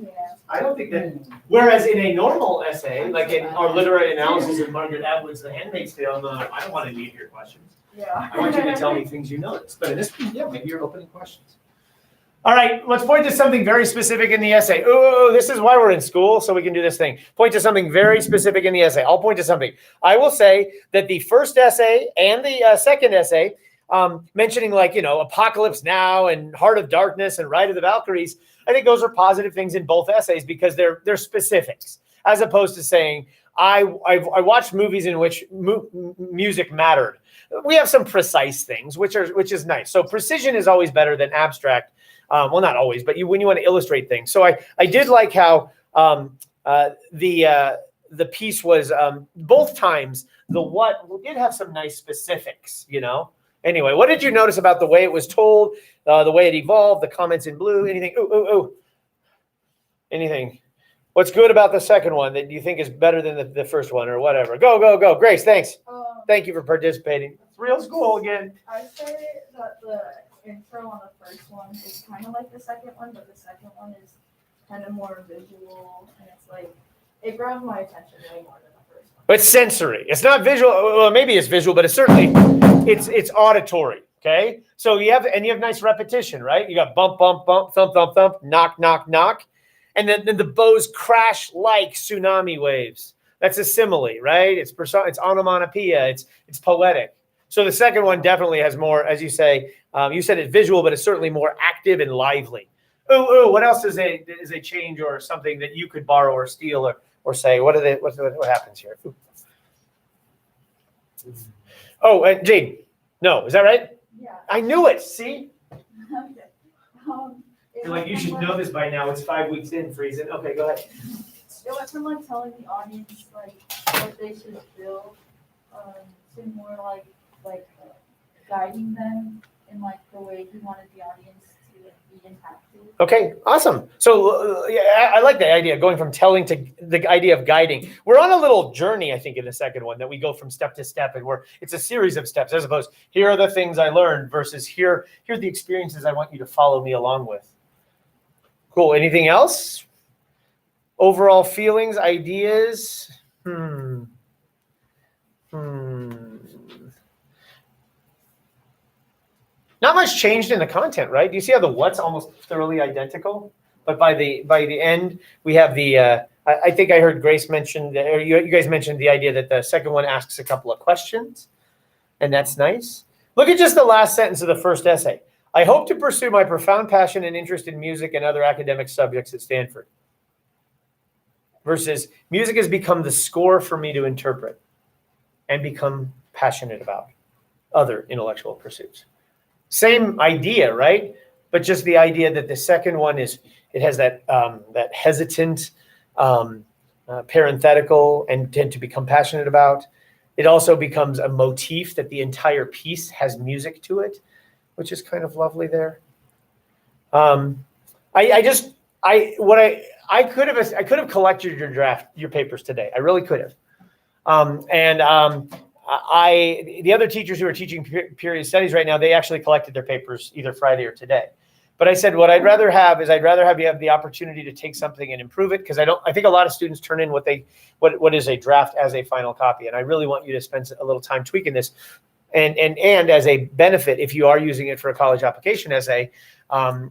S2: Yeah.
S1: I don't think that. Whereas in a normal essay, like in our literary analysis of Margaret Atwood's *The Handmaid's Tale*, I don't want to lead your questions.
S2: Yeah.
S1: I want you to tell me things you noticed. But in this, yeah, maybe you're opening questions. All right, let's point to something very specific in the essay. Oh, this is why we're in school, so we can do this thing. Point to something very specific in the essay. I'll point to something. I will say that the first essay and the second essay, mentioning like, Apocalypse Now and Heart of Darkness and Ride of the Valkyries, I think those are positive things in both essays because they're specifics, as opposed to saying, I watched movies in which music mattered. We have some precise things, which is nice. So precision is always better than abstract. Well, not always, but when you want to illustrate things. So I did like how the piece was both times we did have some nice specifics, Anyway, what did you notice about the way it was told, the way it evolved, the comments in blue, anything? Ooh. Anything? What's good about the second one that you think is better than the first one or whatever? Go. Grace, thanks. Thank you for participating. It's real school again.
S2: I say that the intro on the first one is kind of like the second one, but the second one is kind of more visual, and it's like, it grabbed my attention way more than the first one.
S1: But it's sensory. It's not visual. Well, maybe it's visual, but it's certainly it's auditory. Okay, so you have nice repetition, right? You got bump, bump, bump, thump, thump, thump, knock, knock, knock, and then the bows crash like tsunami waves. That's a simile, right? It's onomatopoeia. It's poetic. So the second one definitely has more, as you say. You said it's visual, but it's certainly more active and lively. Ooh. What else is a change or something that you could borrow or steal or say? What happens here? Ooh. Oh, and Jane. No, is that right?
S2: Yeah.
S1: I knew it. See?
S2: Okay.
S1: You're like, you should know this by now. It's 5 weeks in, Friesen. Okay, go ahead.
S2: It went from like telling the audience like what they should feel to more like guiding them in like the way he wanted the audience to be impacted. Okay, awesome. So yeah, I like the idea of going from telling to the idea of guiding. We're on a little journey, I think, in the second one that we go from step to step, and it's a series of steps as opposed here are the things I learned versus here are the experiences I want you to follow me along with. Cool. Anything else? Overall feelings, ideas?
S1: Hmm. Not much changed in the content, right? Do you see how the what's almost thoroughly identical? But by the end, we have the. I think I heard Grace mention, or you guys mentioned the idea that the second one asks a couple of questions, and that's nice. Look at just the last sentence of the first essay. I hope to pursue my profound passion and interest in music and other academic subjects at Stanford. Versus music has become the score for me to interpret and become passionate about other intellectual pursuits. Same idea, right? But just the idea that the second one is, it has that that hesitant, parenthetical, and tend to become passionate about. It also becomes a motif that the entire piece has music to it, which is kind of lovely there. I could have collected your papers today. I really could have. The other teachers who are teaching period studies right now, they actually collected their papers either Friday or today. But I said, what I'd rather have you have the opportunity to take something and improve it, because I think a lot of students turn in what is a draft as a final copy. And I really want you to spend a little time tweaking this. And as a benefit, if you are using it for a college application essay,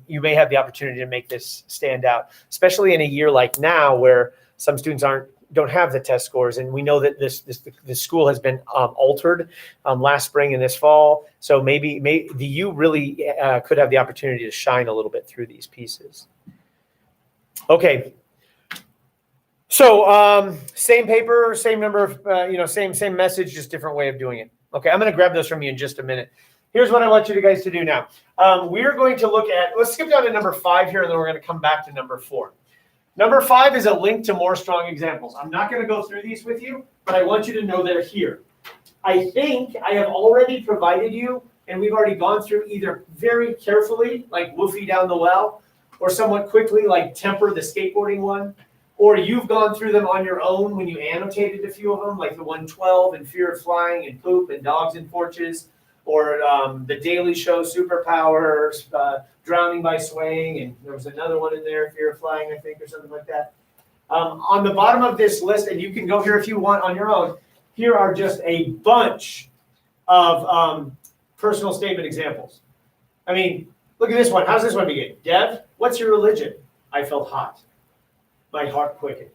S1: you may have the opportunity to make this stand out, especially in a year like now where some students don't have the test scores, and we know that the school has been altered last spring and this fall. So maybe you really could have the opportunity to shine a little bit through these pieces. Okay. So same paper, same number of same message, just different way of doing it. Okay, I'm going to grab those from you in just a minute. Here's what I want you guys to do now. We're going to look at, let's skip down to number 5 here, and then we're going to come back to number 4. Number 5 is a link to more strong examples. I'm not going to go through these with you, but I want you to know they're here. I think I have already provided you, and we've already gone through either very carefully, like Woofy down the well, or somewhat quickly, like Temper, the skateboarding one, or you've gone through them on your own when you annotated a few of them, like the 112 and Fear of Flying and Poop and Dogs and Porches, or the Daily Show, Superpowers, Drowning by Swaying, and there was another one in there, Fear of Flying, I think, or something like that. On the bottom of this list, and you can go here if you want on your own, here are just a bunch of personal statement examples. I mean, look at this one. How's this one begin? Dev, what's your religion? I felt hot. My heart quickened.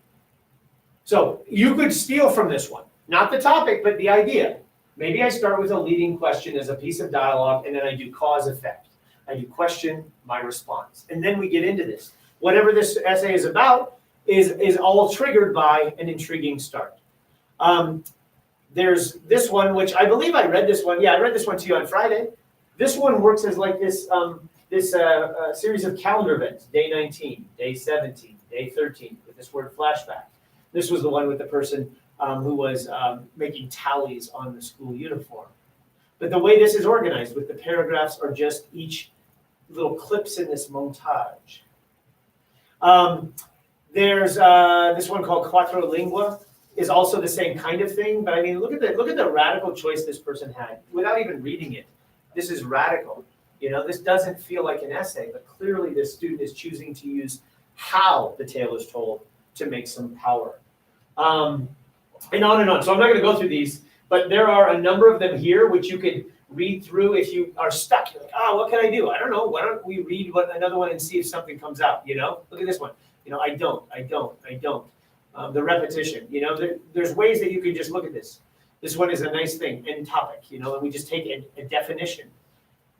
S1: So you could steal from this one. Not the topic, but the idea. Maybe I start with a leading question as a piece of dialogue, and then I do cause effect. I do question, my response. And then we get into this. Whatever this essay is about is all triggered by an intriguing start. There's this one, which I believe I read this one. Yeah, I read this one to you on Friday. This one works as like this series of calendar events. Day 19, day 17, day 13, with this word flashback. This was the one with the person who was making tallies on the school uniform. But the way this is organized with the paragraphs are just each little clips in this montage. There's this one called Quattro Lingua, is also the same kind of thing. But I mean, look at the radical choice this person had without even reading it. This is radical. You know, this doesn't feel like an essay, but clearly this student is choosing to use how the tale is told to make some power. And on and on. So I'm not going to go through these, but there are a number of them here which you could read through if you are stuck. You're like, what can I do? I don't know. Why don't we read another one and see if something comes out? You know, look at this one. You know, I don't. The repetition. You know, there's ways that you can just look at this. This one is a nice thing. End topic. You know, and we just take a definition,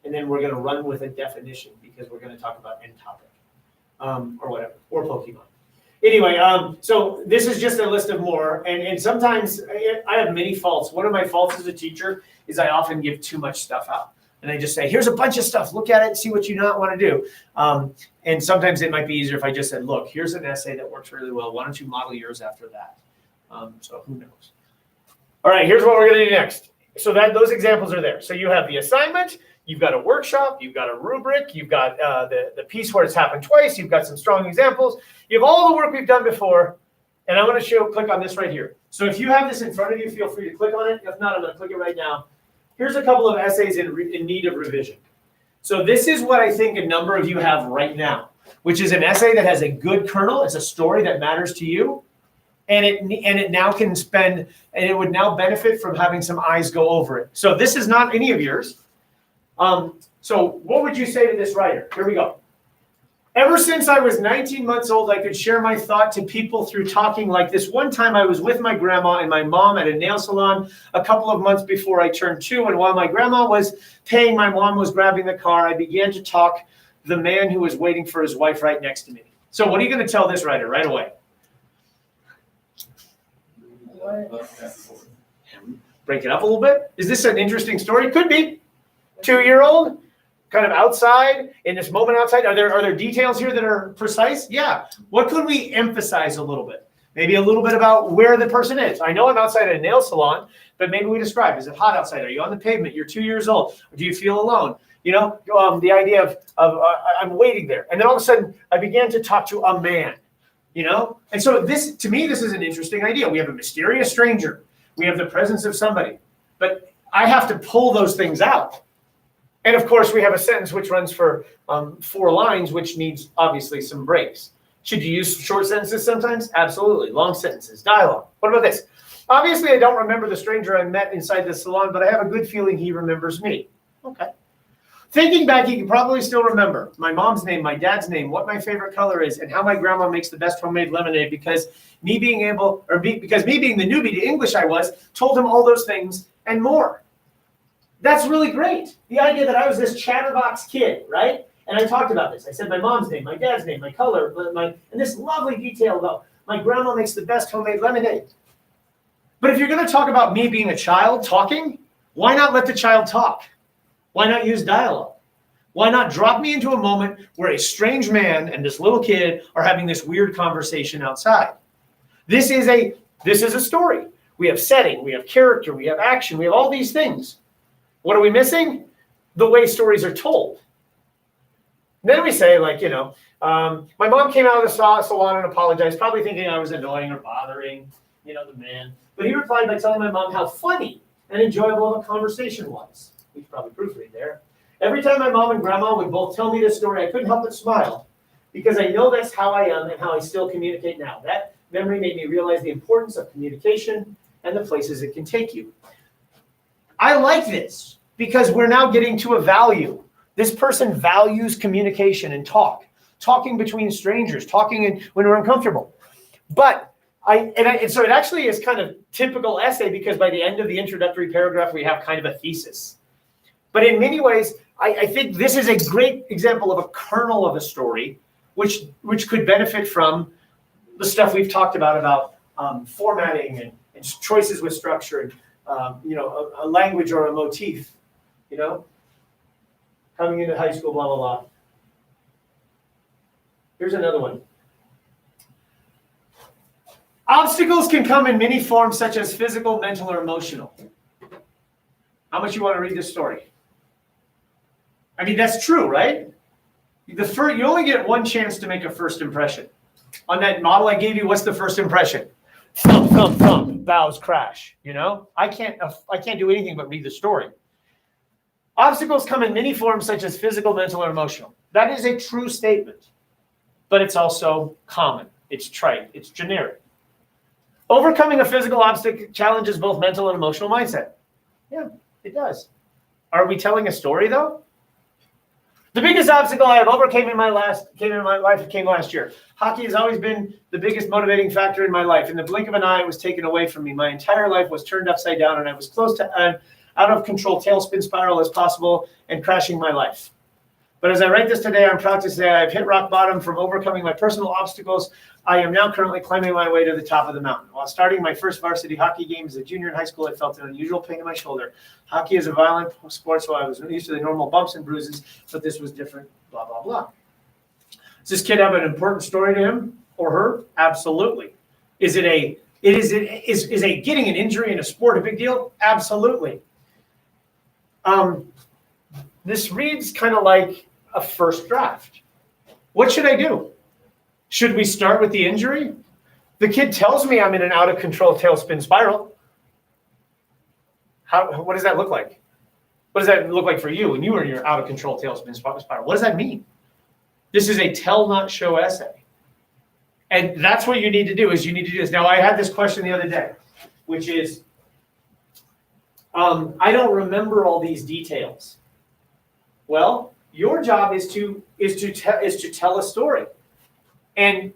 S1: and then we're going to run with a definition because we're going to talk about end topic, or whatever, or Pokemon. Anyway, so this is just a list of more, and sometimes I have many faults. One of my faults as a teacher is I often give too much stuff out. And I just say, here's a bunch of stuff, look at it, see what you not want to do. And sometimes it might be easier if I just said, look, here's an essay that works really well. Why don't you model yours after that? So who knows? All right, here's what we're going to do next. So those examples are there. So you have the assignment, you've got a workshop, you've got a rubric, you've got the piece where it's happened twice, you've got some strong examples. You have all the work we've done before, and I'm going to click on this right here. So if you have this in front of you, feel free to click on it. If not, I'm going to click it right now. Here's a couple of essays in need of revision. So this is what I think a number of you have right now, which is an essay that has a good kernel. It's a story that matters to you, and it now can spend, and it would now benefit from having some eyes go over it. So this is not any of yours. So what would you say to this writer? Here we go. Ever since I was 19 months old, I could share my thought to people through talking like this. One time I was with my grandma and my mom at a nail salon a couple of months before I turned 2. And while my grandma was paying, my mom was grabbing the car. I began to talk the man who was waiting for his wife right next to me. So what are you going to tell this writer right away? Break it up a little bit. Is this an interesting story? Could be. 2-year-old, kind of outside, in this moment outside. Are there details here that are precise? Yeah. What could we emphasize a little bit? Maybe a little bit about where the person is. I know I'm outside a nail salon, but maybe we describe, is it hot outside? Are you on the pavement? You're 2 years old. Do you feel alone? You know, the idea of I'm waiting there. And then all of a sudden, I began to talk to a man, you know? And so this, to me, this is an interesting idea. We have a mysterious stranger. We have the presence of somebody. But I have to pull those things out. And of course, we have a sentence which runs for 4 lines, which needs obviously some breaks. Should you use short sentences sometimes? Absolutely. Long sentences, dialogue. What about this? Obviously, I don't remember the stranger I met inside the salon, but I have a good feeling he remembers me. Okay. Thinking back, he can probably still remember my mom's name, my dad's name, what my favorite color is, and how my grandma makes the best homemade lemonade because me being the newbie to English I was, told him all those things and more. That's really great. The idea that I was this chatterbox kid, right? And I talked about this. I said my mom's name, my dad's name, my color, and this lovely detail about my grandma makes the best homemade lemonade. But if you're going to talk about me being a child talking, why not let the child talk? Why not use dialogue? Why not drop me into a moment where a strange man and this little kid are having this weird conversation outside? This is a story. We have setting, we have character, we have action, we have all these things. What are we missing? The way stories are told. Then we say, like, you know, my mom came out of the salon and apologized, probably thinking I was annoying or bothering, you know, the man. But he replied by telling my mom how funny and enjoyable the conversation was. We should probably proofread there. Every time my mom and grandma would both tell me this story, I couldn't help but smile because I know that's how I am and how I still communicate now. That memory made me realize the importance of communication and the places it can take you. I like this because we're now getting to a value. This person values communication and talking between strangers, talking when we're uncomfortable. But so it actually is kind of typical essay because by the end of the introductory paragraph, we have kind of a thesis. But in many ways, I think this is a great example of a kernel of a story, which could benefit from the stuff we've talked about formatting and choices with structure and a language or a motif, you know, coming into high school, blah, blah, blah. Here's another one. Obstacles can come in many forms, such as physical, mental, or emotional. How much you want to read this story? I mean, that's true, right? You only get one chance to make a first impression. On that model I gave you, what's the first impression? Thump, thump, thump, bows crash, you know? I can't do anything but read the story. Obstacles come in many forms, such as physical, mental, or emotional. That is a true statement, but it's also common. It's trite. It's generic. Overcoming a physical obstacle challenges both mental and emotional mindset. Yeah, it does. Are we telling a story, though? The biggest obstacle I have overcame in my life came last year. Hockey has always been the biggest motivating factor in my life. In the blink of an eye, it was taken away from me. My entire life was turned upside down, and I was close to an out-of-control tailspin spiral as possible and crashing my life. But as I write this today, I'm proud to say I've hit rock bottom from overcoming my personal obstacles. I am now currently climbing my way to the top of the mountain. While starting my first varsity hockey game as a junior in high school, I felt an unusual pain in my shoulder. Hockey is a violent sport, so I was used to the normal bumps and bruises, but this was different, blah, blah, blah. Does this kid have an important story to him or her? Absolutely. Is getting an injury in a sport a big deal? Absolutely. This reads kind of like a first draft. What should I do? Should we start with the injury? The kid tells me I'm in an out-of-control tailspin spiral. What does that look like? What does that look like for you when you are in your out-of-control tailspin spiral? What does that mean? This is a tell, not show essay. And that's what you need to do is you need to do this. Now, I had this question the other day, which is, I don't remember all these details. Well, your job is to tell a story. And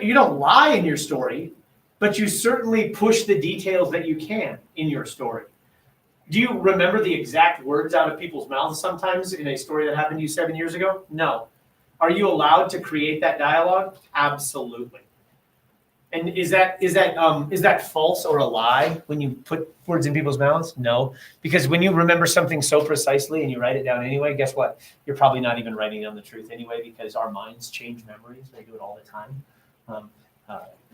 S1: you don't lie in your story, but you certainly push the details that you can in your story. Do you remember the exact words out of people's mouths sometimes in a story that happened to you 7 years ago? No. Are you allowed to create that dialogue? Absolutely. And is that false or a lie when you put words in people's mouths? No, because when you remember something so precisely and you write it down anyway, guess what? You're probably not even writing down the truth anyway, because our minds change memories. They do it all the time.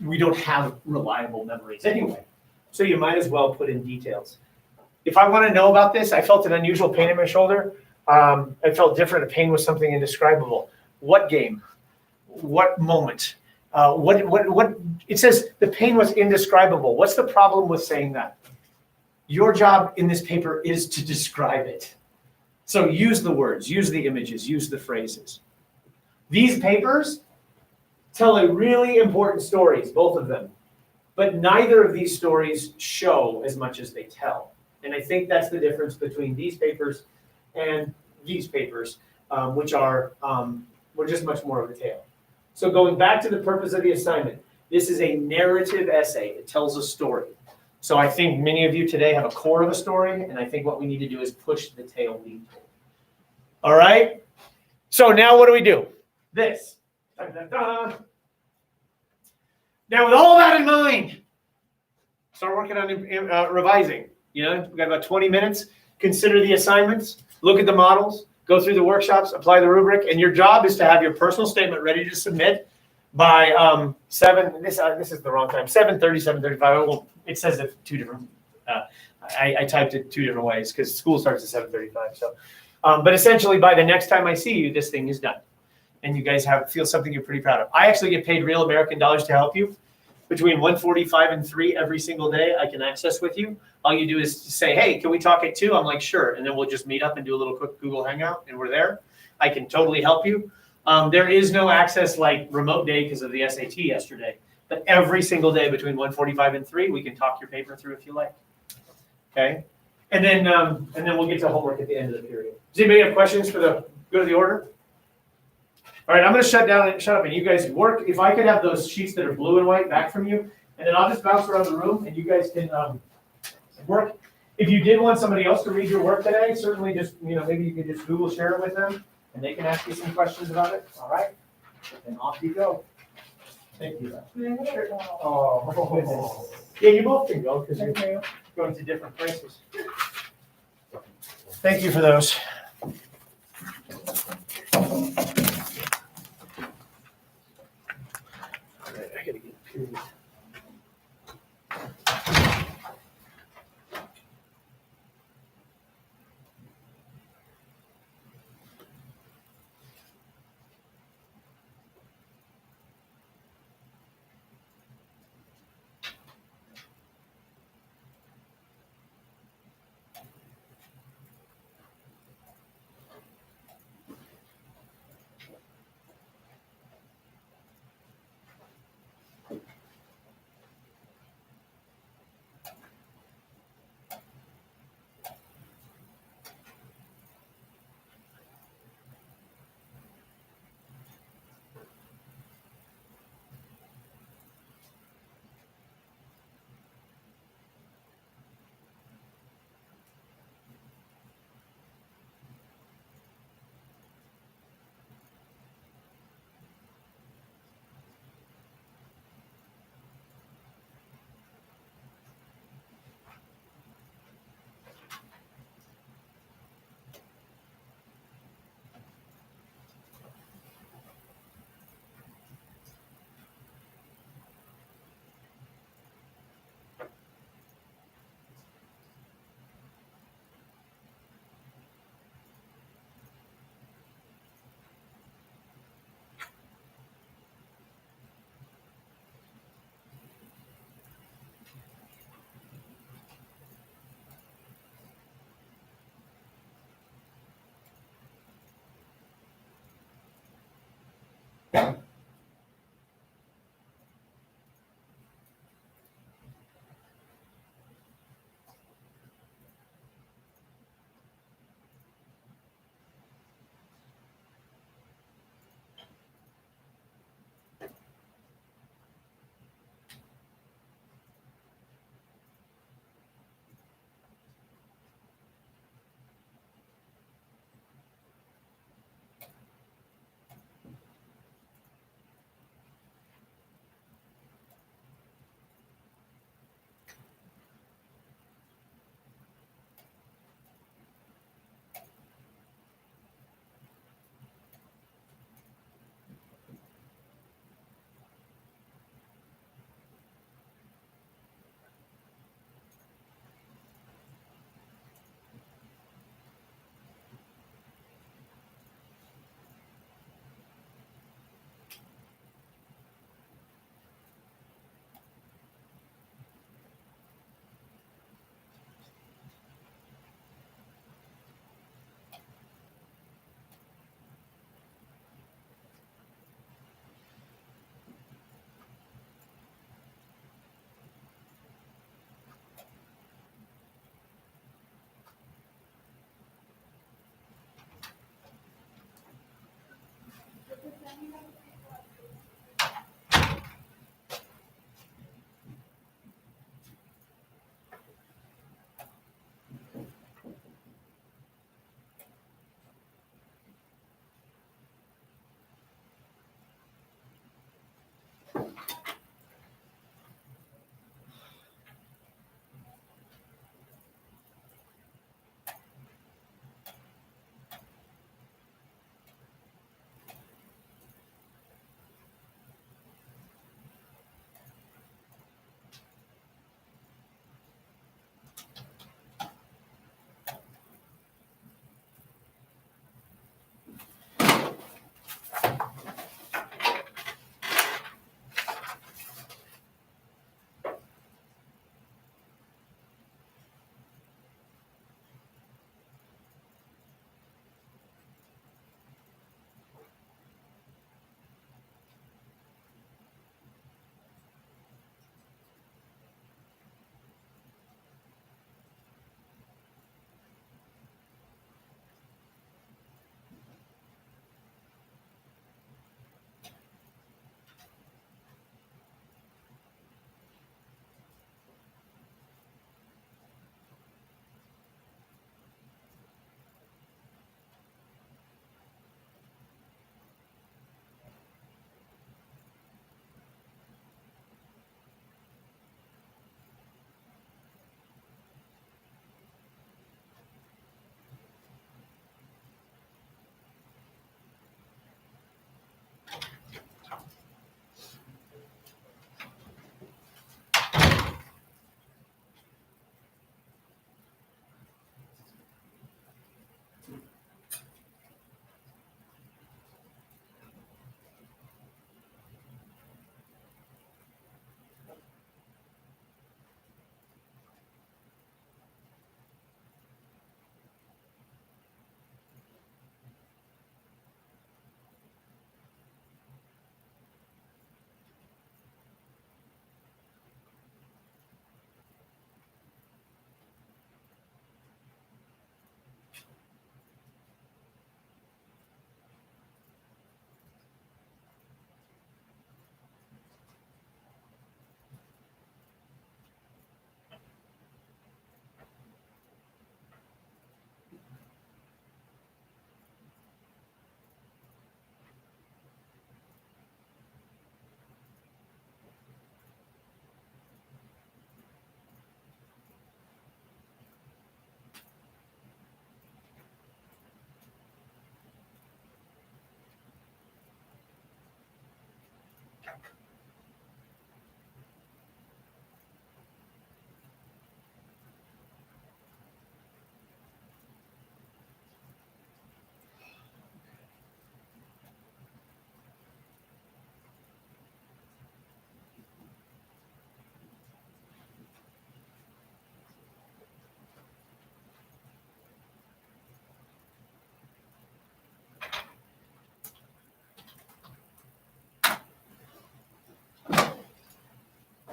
S1: We don't have reliable memories anyway, so you might as well put in details. If I want to know about this, I felt an unusual pain in my shoulder. I felt different. The pain was something indescribable. What game? What moment? What? It says the pain was indescribable. What's the problem with saying that? Your job in this paper is to describe it. So use the words, use the images, use the phrases. These papers tell a really important stories, both of them. But neither of these stories show as much as they tell. And I think that's the difference between these papers and these papers, which are just much more of a tale. So going back to the purpose of the assignment, this is a narrative essay. It tells a story. So I think many of you today have a core of a story, and I think what we need to do is push the tale being told. All right? So now what do we do? This. Dun, dun, dun. Now with all that in mind, start working on revising. You know, we've got about 20 minutes. Consider the assignments, look at the models, go through the workshops, apply the rubric, and your job is to have your personal statement ready to submit by 7. This is the wrong time. 7:30, 7:35. It says it two different. I typed it two different ways because school starts at 7:35. So, but essentially, by the next time I see you, this thing is done, and you guys feel something you're pretty proud of. I actually get paid real American dollars to help you. Between 1:45 and 3 every single day, I can access with you. All you do is say, hey, can we talk at 2? I'm like, sure. And then we'll just meet up and do a little quick Google Hangout, and we're there. I can totally help you. There is no access like remote day because of the SAT yesterday. But every single day between 1:45 and 3, we can talk your paper through if you like. Okay? And then we'll get to homework at the end of the period. Does anybody have questions for the good of the order? All right, I'm going to shut up, and you guys work. If I could have those sheets that are blue and white back from you, and then I'll just bounce around the room, and you guys can work. If you did want somebody else to read your work today, certainly just, maybe you could just Google share it with them, and they can ask you some questions about it. All right? And off you go. Thank you. Oh, goodness. Yeah, you both can go because you're going to different places. Thank you for those. I gotta get a period.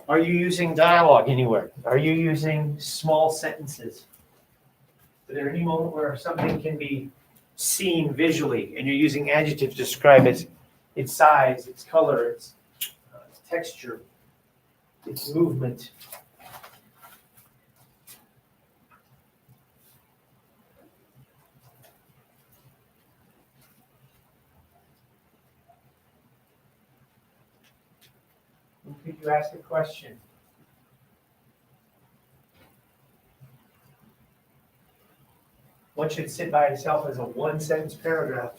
S1: Are you using dialogue anywhere? Are you using small sentences? Is there any moment where something can be seen visually and you're using adjectives to describe its size, its color, its texture, its movement? Who could you ask a question? One should sit by itself as a one-sentence paragraph.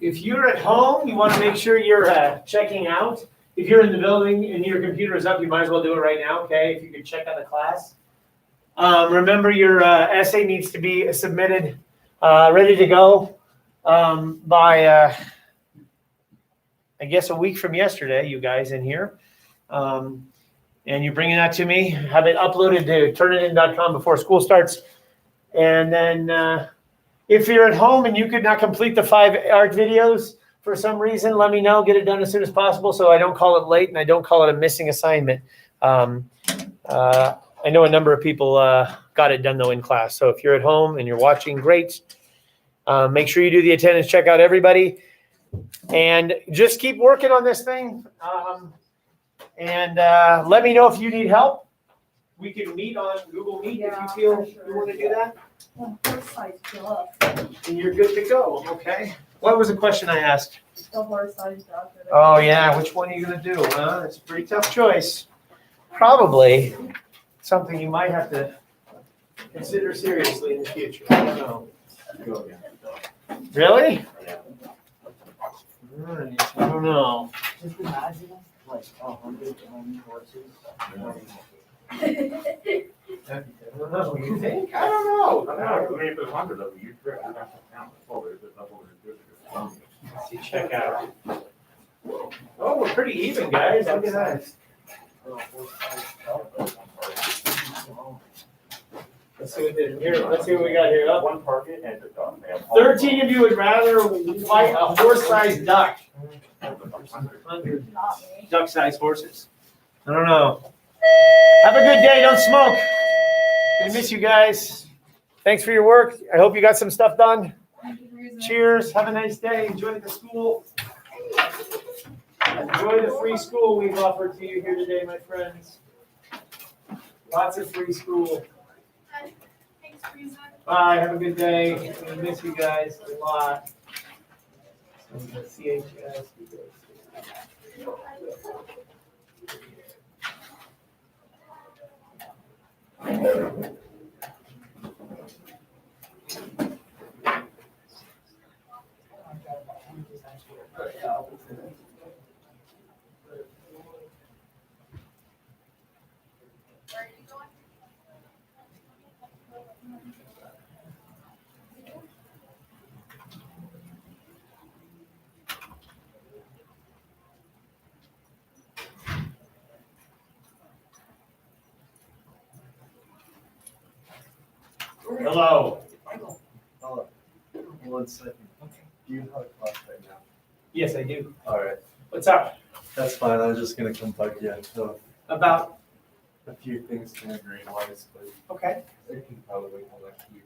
S1: If you're at home, you want to make sure you're checking out. If you're in the building and your computer is up, you might as well do it right now, okay? If you could check out the class. Remember, your essay needs to be submitted, ready to go by, I guess, a week from yesterday, you guys in here. And you're bringing that to me, have it uploaded to turnitin.com before school starts. And then if you're at home and you could not complete the 5 art videos for some reason, let me know. Get it done as soon as possible so I don't call it late and I don't call it a missing assignment. I know a number of people got it done, though, in class. So if you're at home and you're watching, great. Make sure you do the attendance, check out everybody. And just keep working on this thing. And let me know if you need help. We can meet on Google Meet if you feel you want to do that.
S2: Well, horse size dog.
S1: And you're good to go, okay? What was the question I asked?
S2: The horse size dog.
S1: Oh, yeah, which one are you going to do? It's a pretty tough choice. Probably something you might have to consider seriously in the future. I don't know. Really? I don't know.
S4: Just imagine like 100 horses.
S1: I don't know. You think? I don't know.
S5: I mean, if there's 100 of them, you have to count the full, there's nothing to do.
S1: Let's see, check out. Oh, we're pretty even, guys. Look at that. Let's see what this, here. Let's see what we got here. Up.
S5: One target and it's done.
S1: 13 of you would rather fight a horse-sized duck. 100
S2: Not me.
S1: duck-sized horses. I don't know. Have a good day. Don't smoke. Gonna miss you guys. Thanks for your work. I hope you got some stuff done.
S2: Thank you, Friesen.
S1: Cheers. Have a nice day. Enjoy the school. Enjoy the free school we've offered to you here today, my friends. Lots of free school.
S3: Thanks, Friesen.
S1: Bye. Have a good day. I'm gonna miss you guys a lot. CHS. Hello.
S6: Hello. 1 second. Do you have a class right now?
S1: Yes, I do.
S6: All right.
S1: What's up?
S6: That's fine. I was just gonna come bug you. So
S1: About,
S6: a few things to agree wise, but
S1: okay.
S6: it can probably wait till next week.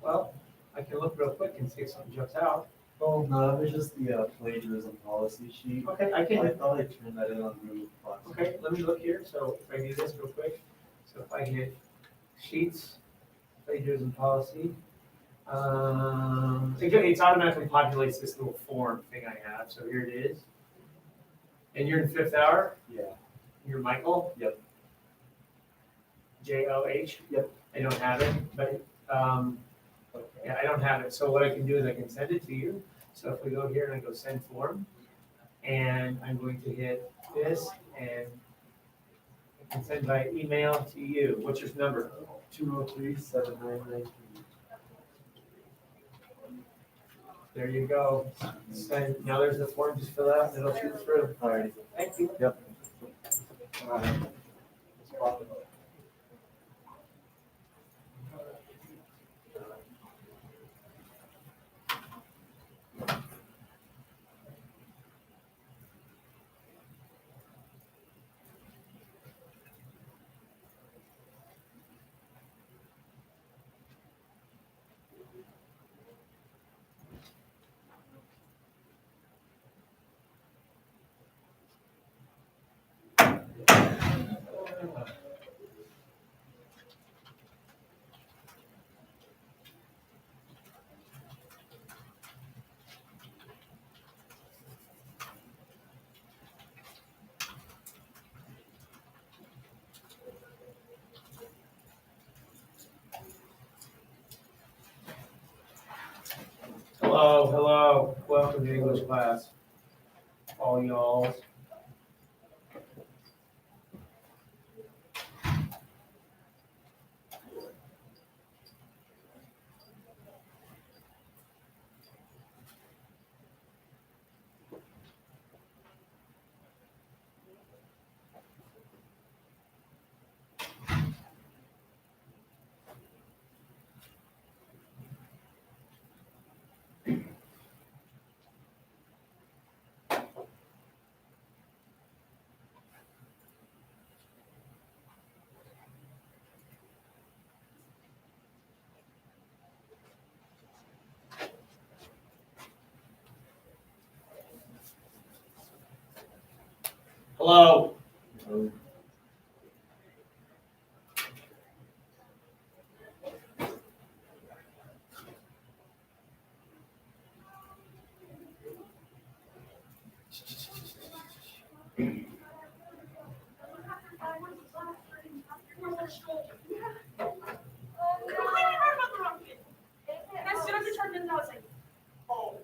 S1: Well, I can look real quick and see if something jumps out.
S6: Oh no, it was just the plagiarism policy sheet.
S1: Okay, I
S6: I
S1: can,
S6: thought I turned that in on Google Class.
S1: okay, let me look here. So if I do this real quick. So if I hit sheets, plagiarism policy. It's automatically populates this little form thing I have. So here it is. And you're in 5th hour?
S6: Yeah.
S1: You're Michael?
S6: Yep.
S1: JOH?
S6: Yep.
S1: I don't have it, but, yeah, I don't have it. So what I can do is I can send it to you. So if we go here and I go send form, and I'm going to hit this, and I can send by email to you. What's your number?
S6: 203-7993.
S1: There you go. Send. Now there's the form. Just fill out, and it'll shoot through.
S6: All right.
S1: Thank you.
S6: Yep.
S1: Hello, hello. welcome to English class. All y'all. Hello.
S3: And as soon as it turned in, I was like, oh.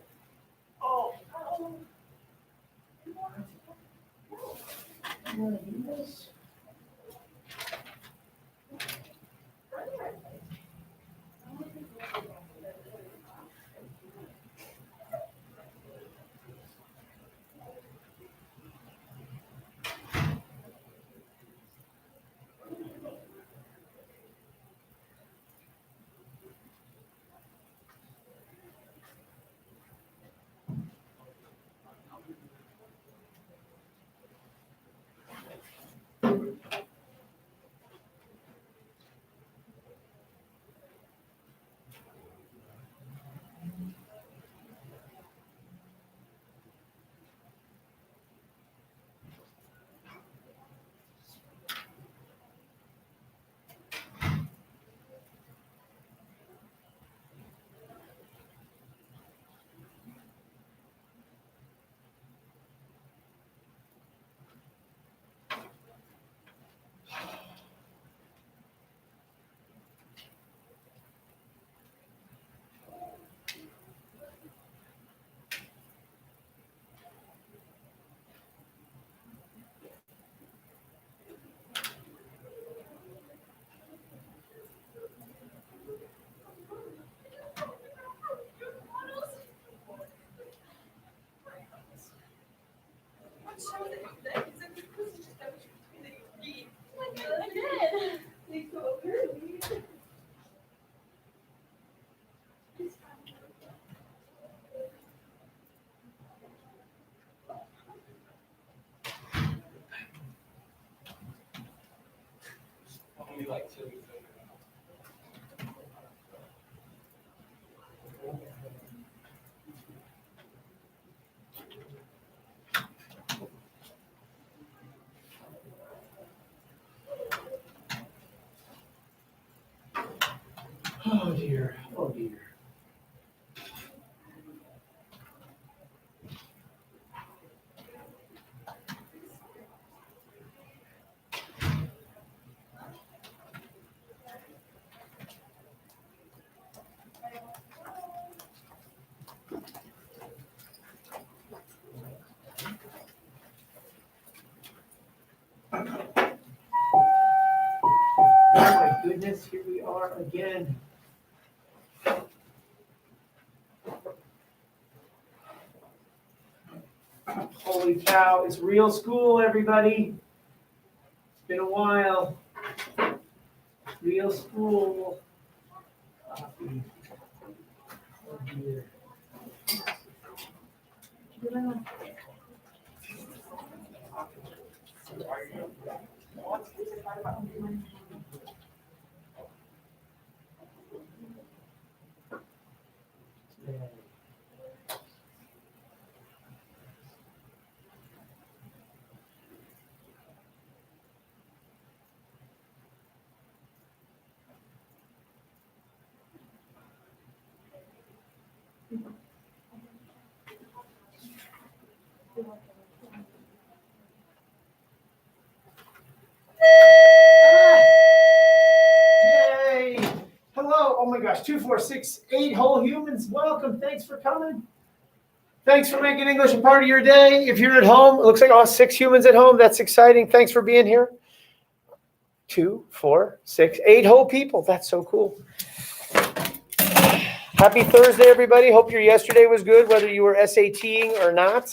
S1: Only like 2 weeks. Oh dear, oh dear. Oh my goodness, here we are again. Holy cow, it's real school, everybody. It's been a while. Real school. Coffee. Oh dear. Yay! Hello, oh my gosh, 2, 4, 6, 8 whole humans. Welcome, thanks for coming. Thanks for making English a part of your day. If you're at home, it looks like 6 humans at home. That's exciting. Thanks for being here. 2, 4, 6, 8 whole people. That's so cool. Happy Thursday, everybody. Hope your yesterday was good, whether you were SATing or not.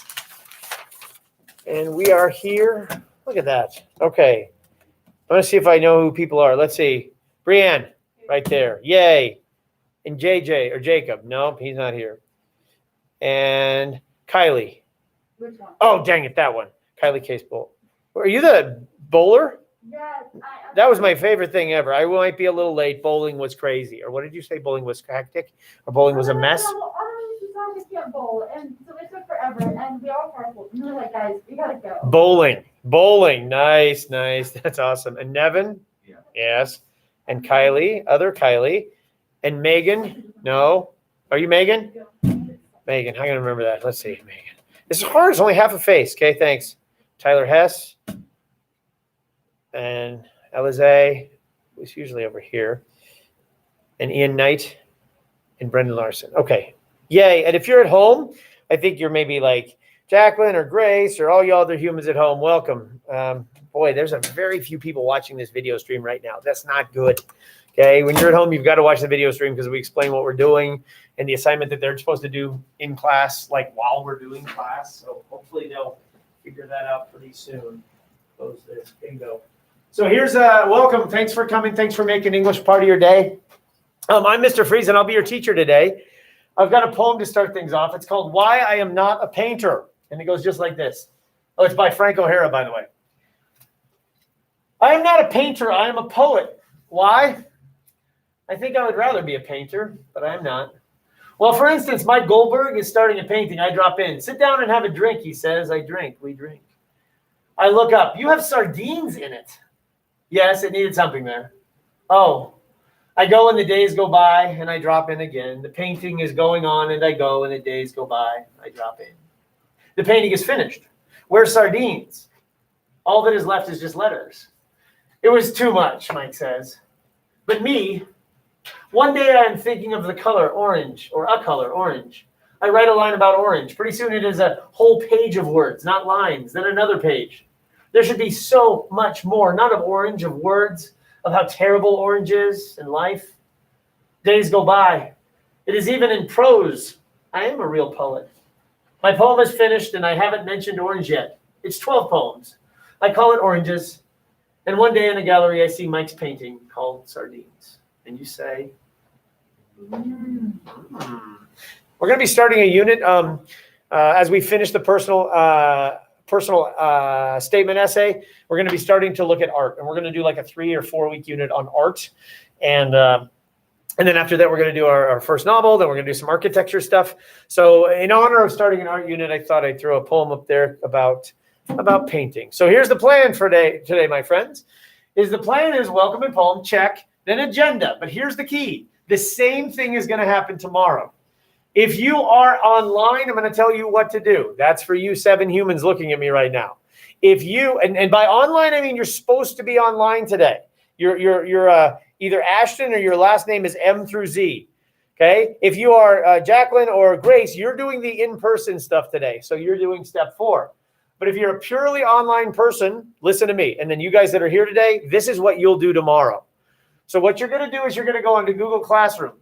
S1: And we are here. Look at that. Okay. I want to see if I know who people are. Let's see. Brianne, right there. Yay. And JJ or Jacob. No, he's not here. And Kylie.
S2: Which one?
S1: Oh, dang it, that one. Kylie Case Bowl. Are you the bowler?
S2: Yes,
S1: That was my favorite thing ever. I might be a little late. Bowling was crazy. Or what did you say? Bowling was hectic? Or bowling was a mess?
S2: I can't bowl, and so it took forever, and we all carpooled. And we were like, guys, we gotta go.
S1: Bowling. Nice. That's awesome. And Nevin?
S5: Yeah.
S1: Yes. And Kylie, other Kylie. And Megan? No. Are you Megan? Megan, how can I remember that? Let's see, Megan. This is hard. It's only half a face. Okay, thanks. Tyler Hess. And Elize, who's usually over here. And Ian Knight. And Brendan Larson. Okay. Yay. And if you're at home, I think you're maybe like Jacqueline or Grace or all you other humans at home. Welcome. Boy, there's a very few people watching this video stream right now. That's not good. Okay. When you're at home, you've got to watch the video stream because we explain what we're doing and the assignment that they're supposed to do in class, like while we're doing class. So hopefully they'll figure that out pretty soon. Close this. Bingo. So here's welcome. Thanks for coming. Thanks for making English part of your day. I'm Mr. Friesen. I'll be your teacher today. I've got a poem to start things off. It's called Why I Am Not a Painter. And it goes just like this. Oh, it's by Frank O'Hara, by the way. I am not a painter. I am a poet. Why? I think I would rather be a painter, but I am not. Well, for instance, Mike Goldberg is starting a painting. I drop in. Sit down and have a drink, he says. I drink. We drink. I look up. You have sardines in it. Yes, it needed something there. Oh. I go and the days go by and I drop in again. The painting is going on and I go and the days go by. I drop in. The painting is finished. Where's sardines? All that is left is just letters. It was too much, Mike says. But me, one day I am thinking of the color orange or a color orange. I write a line about orange. Pretty soon it is a whole page of words, not lines, then another page. There should be so much more, not of orange, of words, of how terrible orange is in life. Days go by. It is even in prose. I am a real poet. My poem is finished and I haven't mentioned orange yet. It's 12 poems. I call it Oranges. And one day in a gallery, I see Mike's painting called Sardines. And you say, We're going to be starting a unit as we finish the personal statement essay. We're going to be starting to look at art, and we're going to do like a 3 or 4 week unit on art. And then after that, we're going to do our first novel. Then we're going to do some architecture stuff. So in honor of starting an art unit, I thought I'd throw a poem up there about painting. So here's the plan for today, my friends. The plan is welcome and poem, check, then agenda. But here's the key. The same thing is going to happen tomorrow. If you are online, I'm going to tell you what to do. That's for you 7 humans looking at me right now. If you, and by online, I mean you're supposed to be online today. You're either Ashton or your last name is M through Z. Okay? If you are Jacqueline or Grace, you're doing the in-person stuff today. So you're doing step 4. But if you're a purely online person, listen to me. And then you guys that are here today, this is what you'll do tomorrow. So what you're going to do is you're going to go into Google Classroom.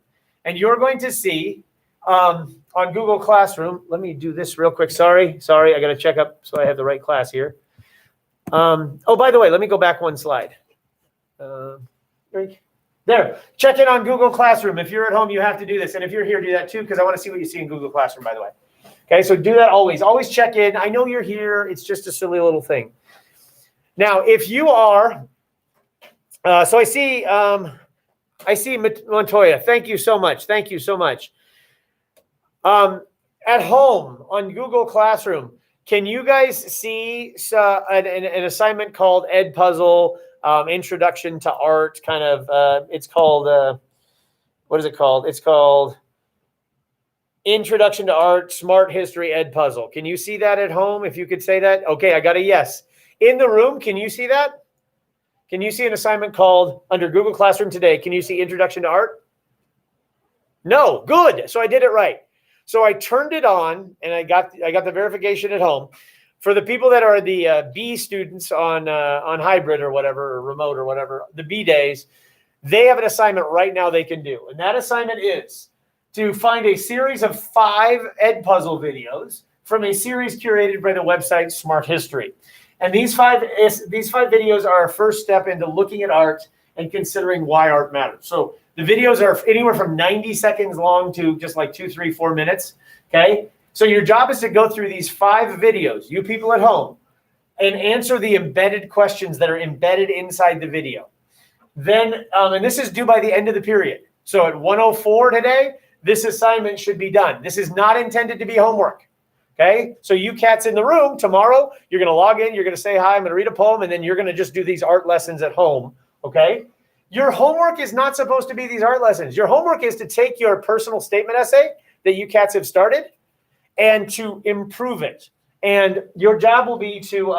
S1: And you're going to see on Google Classroom, let me do this real quick. Sorry, I got to check up so I have the right class here. Oh, by the way, let me go back one slide. There, check in on Google Classroom. If you're at home, you have to do this. And if you're here, do that too, because I want to see what you see in Google Classroom, by the way. Okay, so do that always. Always check in. I know you're here. It's just a silly little thing. Now, if you are, so I see Montoya. Thank you so much. Thank you so much. At home on Google Classroom, can you guys see an assignment called Ed Puzzle, Introduction to Art, kind of, it's called, what is it called? It's called Introduction to Art, Smart History, Ed Puzzle. Can you see that at home? If you could say that. Okay, I got a yes. In the room, can you see that? Can you see an assignment called, under Google Classroom today, can you see Introduction to Art? No, good. So I did it right. So I turned it on, and I got the verification at home. For the people that are the B students on hybrid or whatever, or remote or whatever, the B days, they have an assignment right now they can do. And that assignment is to find a series of 5 Ed Puzzle videos from a series curated by the website Smart History. And these 5 videos are our first step into looking at art and considering why art matters. So the videos are anywhere from 90 seconds long to just like 2, 3, 4 minutes. Okay. So your job is to go through these 5 videos, you people at home, and answer the embedded questions that are embedded inside the video. Then, and this is due by the end of the period. So at 1:04 today, this assignment should be done. This is not intended to be homework. Okay. So you cats in the room tomorrow, you're going to log in, you're going to say hi, I'm going to read a poem, and then you're going to just do these art lessons at home. Okay. Your homework is not supposed to be these art lessons. Your homework is to take your personal statement essay that you cats have started and to improve it. And your job will be to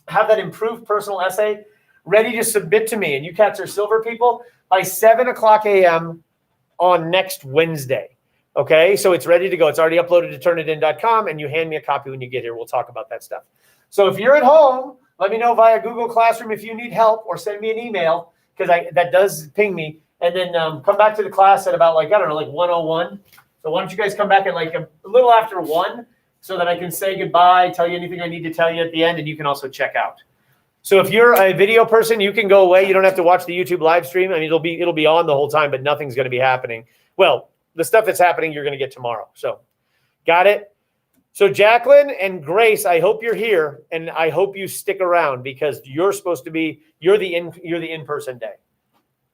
S1: have that improved personal essay ready to submit to me. And you cats are silver people by 7:00 a.m. on next Wednesday. Okay, so it's ready to go. It's already uploaded to turnitin.com, and you hand me a copy when you get here. We'll talk about that stuff. So if you're at home, let me know via Google Classroom if you need help, or send me an email, because that does ping me. And then come back to the class at about like 1:01. So why don't you guys come back at like a little after 1 so that I can say goodbye, tell you anything I need to tell you at the end, and you can also check out. So if you're a video person, you can go away. You don't have to watch the YouTube live stream. I mean, it'll be on the whole time, but nothing's going to be happening. Well, the stuff that's happening, you're going to get tomorrow. So got it? So Jacqueline and Grace, I hope you're here, and I hope you stick around, because you're the in-person day.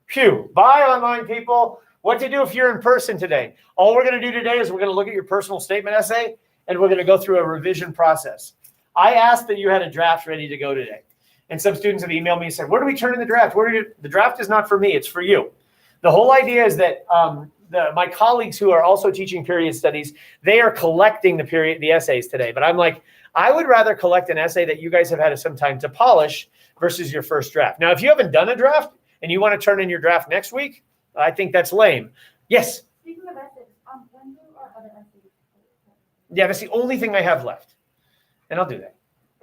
S1: Phew. Bye, online people. What to do if you're in person today? All we're going to do today is we're going to look at your personal statement essay, and we're going to go through a revision process. I asked that you had a draft ready to go today. And some students have emailed me and said, where do we turn in the draft? The draft is not for me, it's for you. The whole idea is that my colleagues who are also teaching period studies, they are collecting the essays today. But I'm like, I would rather collect an essay that you guys have had some time to polish versus your first draft. Now, if you haven't done a draft and you want to turn in your draft next week, I think that's lame. Yes?
S2: Speaking of essays, when do our other essays?
S1: Yeah, that's the only thing I have left. And I'll do that.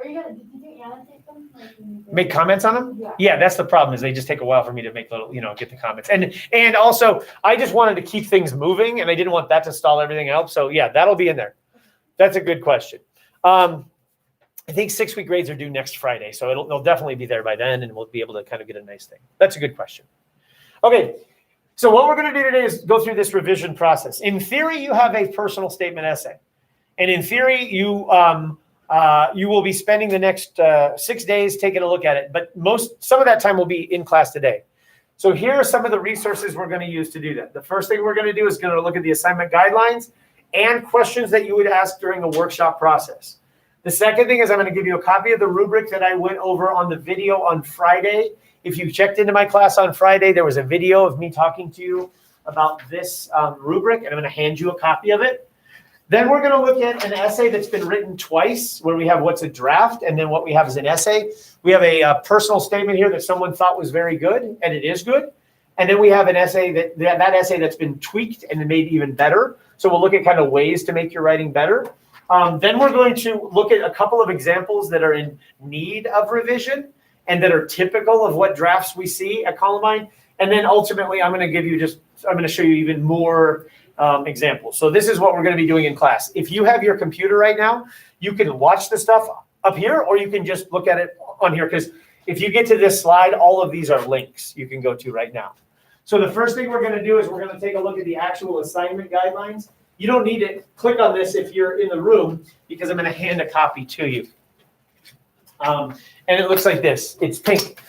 S2: Did you annotate them?
S1: Make comments on them?
S2: Yeah.
S1: Yeah, that's the problem, is they just take a while for me to make little, get the comments. And also, I just wanted to keep things moving, and I didn't want that to stall everything else. So yeah, that'll be in there. That's a good question. I think 6-week grades are due next Friday, so they'll definitely be there by then, and we'll be able to kind of get a nice thing. That's a good question. Okay, so what we're going to do today is go through this revision process. In theory, you have a personal statement essay, and in theory, you will be spending the next 6 days taking a look at it, but some of that time will be in class today. So here are some of the resources we're going to use to do that. The first thing we're going to do is going to look at the assignment guidelines and questions that you would ask during the workshop process. The second thing is I'm going to give you a copy of the rubric that I went over on the video on Friday. If you checked into my class on Friday, there was a video of me talking to you about this rubric, and I'm going to hand you a copy of it. Then we're going to look at an essay that's been written twice, where we have what's a draft and then what we have is an essay. We have a personal statement here that someone thought was very good, and it is good. And then we have an essay that essay that's been tweaked and made even better. So we'll look at kind of ways to make your writing better. Then we're going to look at a couple of examples that are in need of revision and that are typical of what drafts we see at Columbine. And then ultimately, I'm going to show you even more examples. So this is what we're going to be doing in class. If you have your computer right now, you can watch the stuff up here, or you can just look at it on here, because if you get to this slide, all of these are links you can go to right now. So the first thing we're going to do is we're going to take a look at the actual assignment guidelines. You don't need to click on this if you're in the room, because I'm going to hand a copy to you. And it looks like this. It's pink.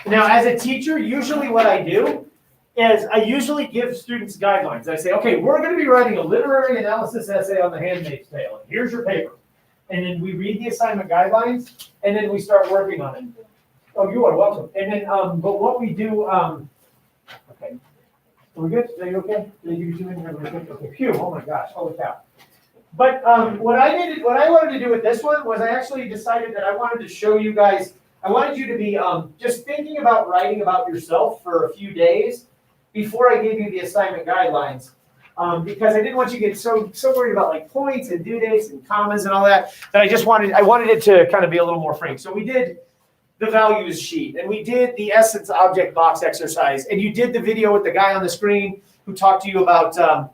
S1: Now, as a teacher, usually what I do is I usually give students guidelines. I say, okay, we're going to be writing a literary analysis essay on The Handmaid's Tale. And here's your paper. And then we read the assignment guidelines, and then we start working on it. Oh, you are welcome. And then, but what we do, okay. Are we good? Are you okay? Did I give you 2 minutes? Okay. Phew, oh my gosh, holy cow. But what I wanted to do with this one was I actually decided that I wanted to show you guys, I wanted you to be just thinking about writing about yourself for a few days before I gave you the assignment guidelines. because I didn't want you to get so worried about like points and due dates and commas and all that I wanted it to kind of be a little more frank. So we did the values sheet and we did the essence object box exercise, and you did the video with the guy on the screen who talked to you about a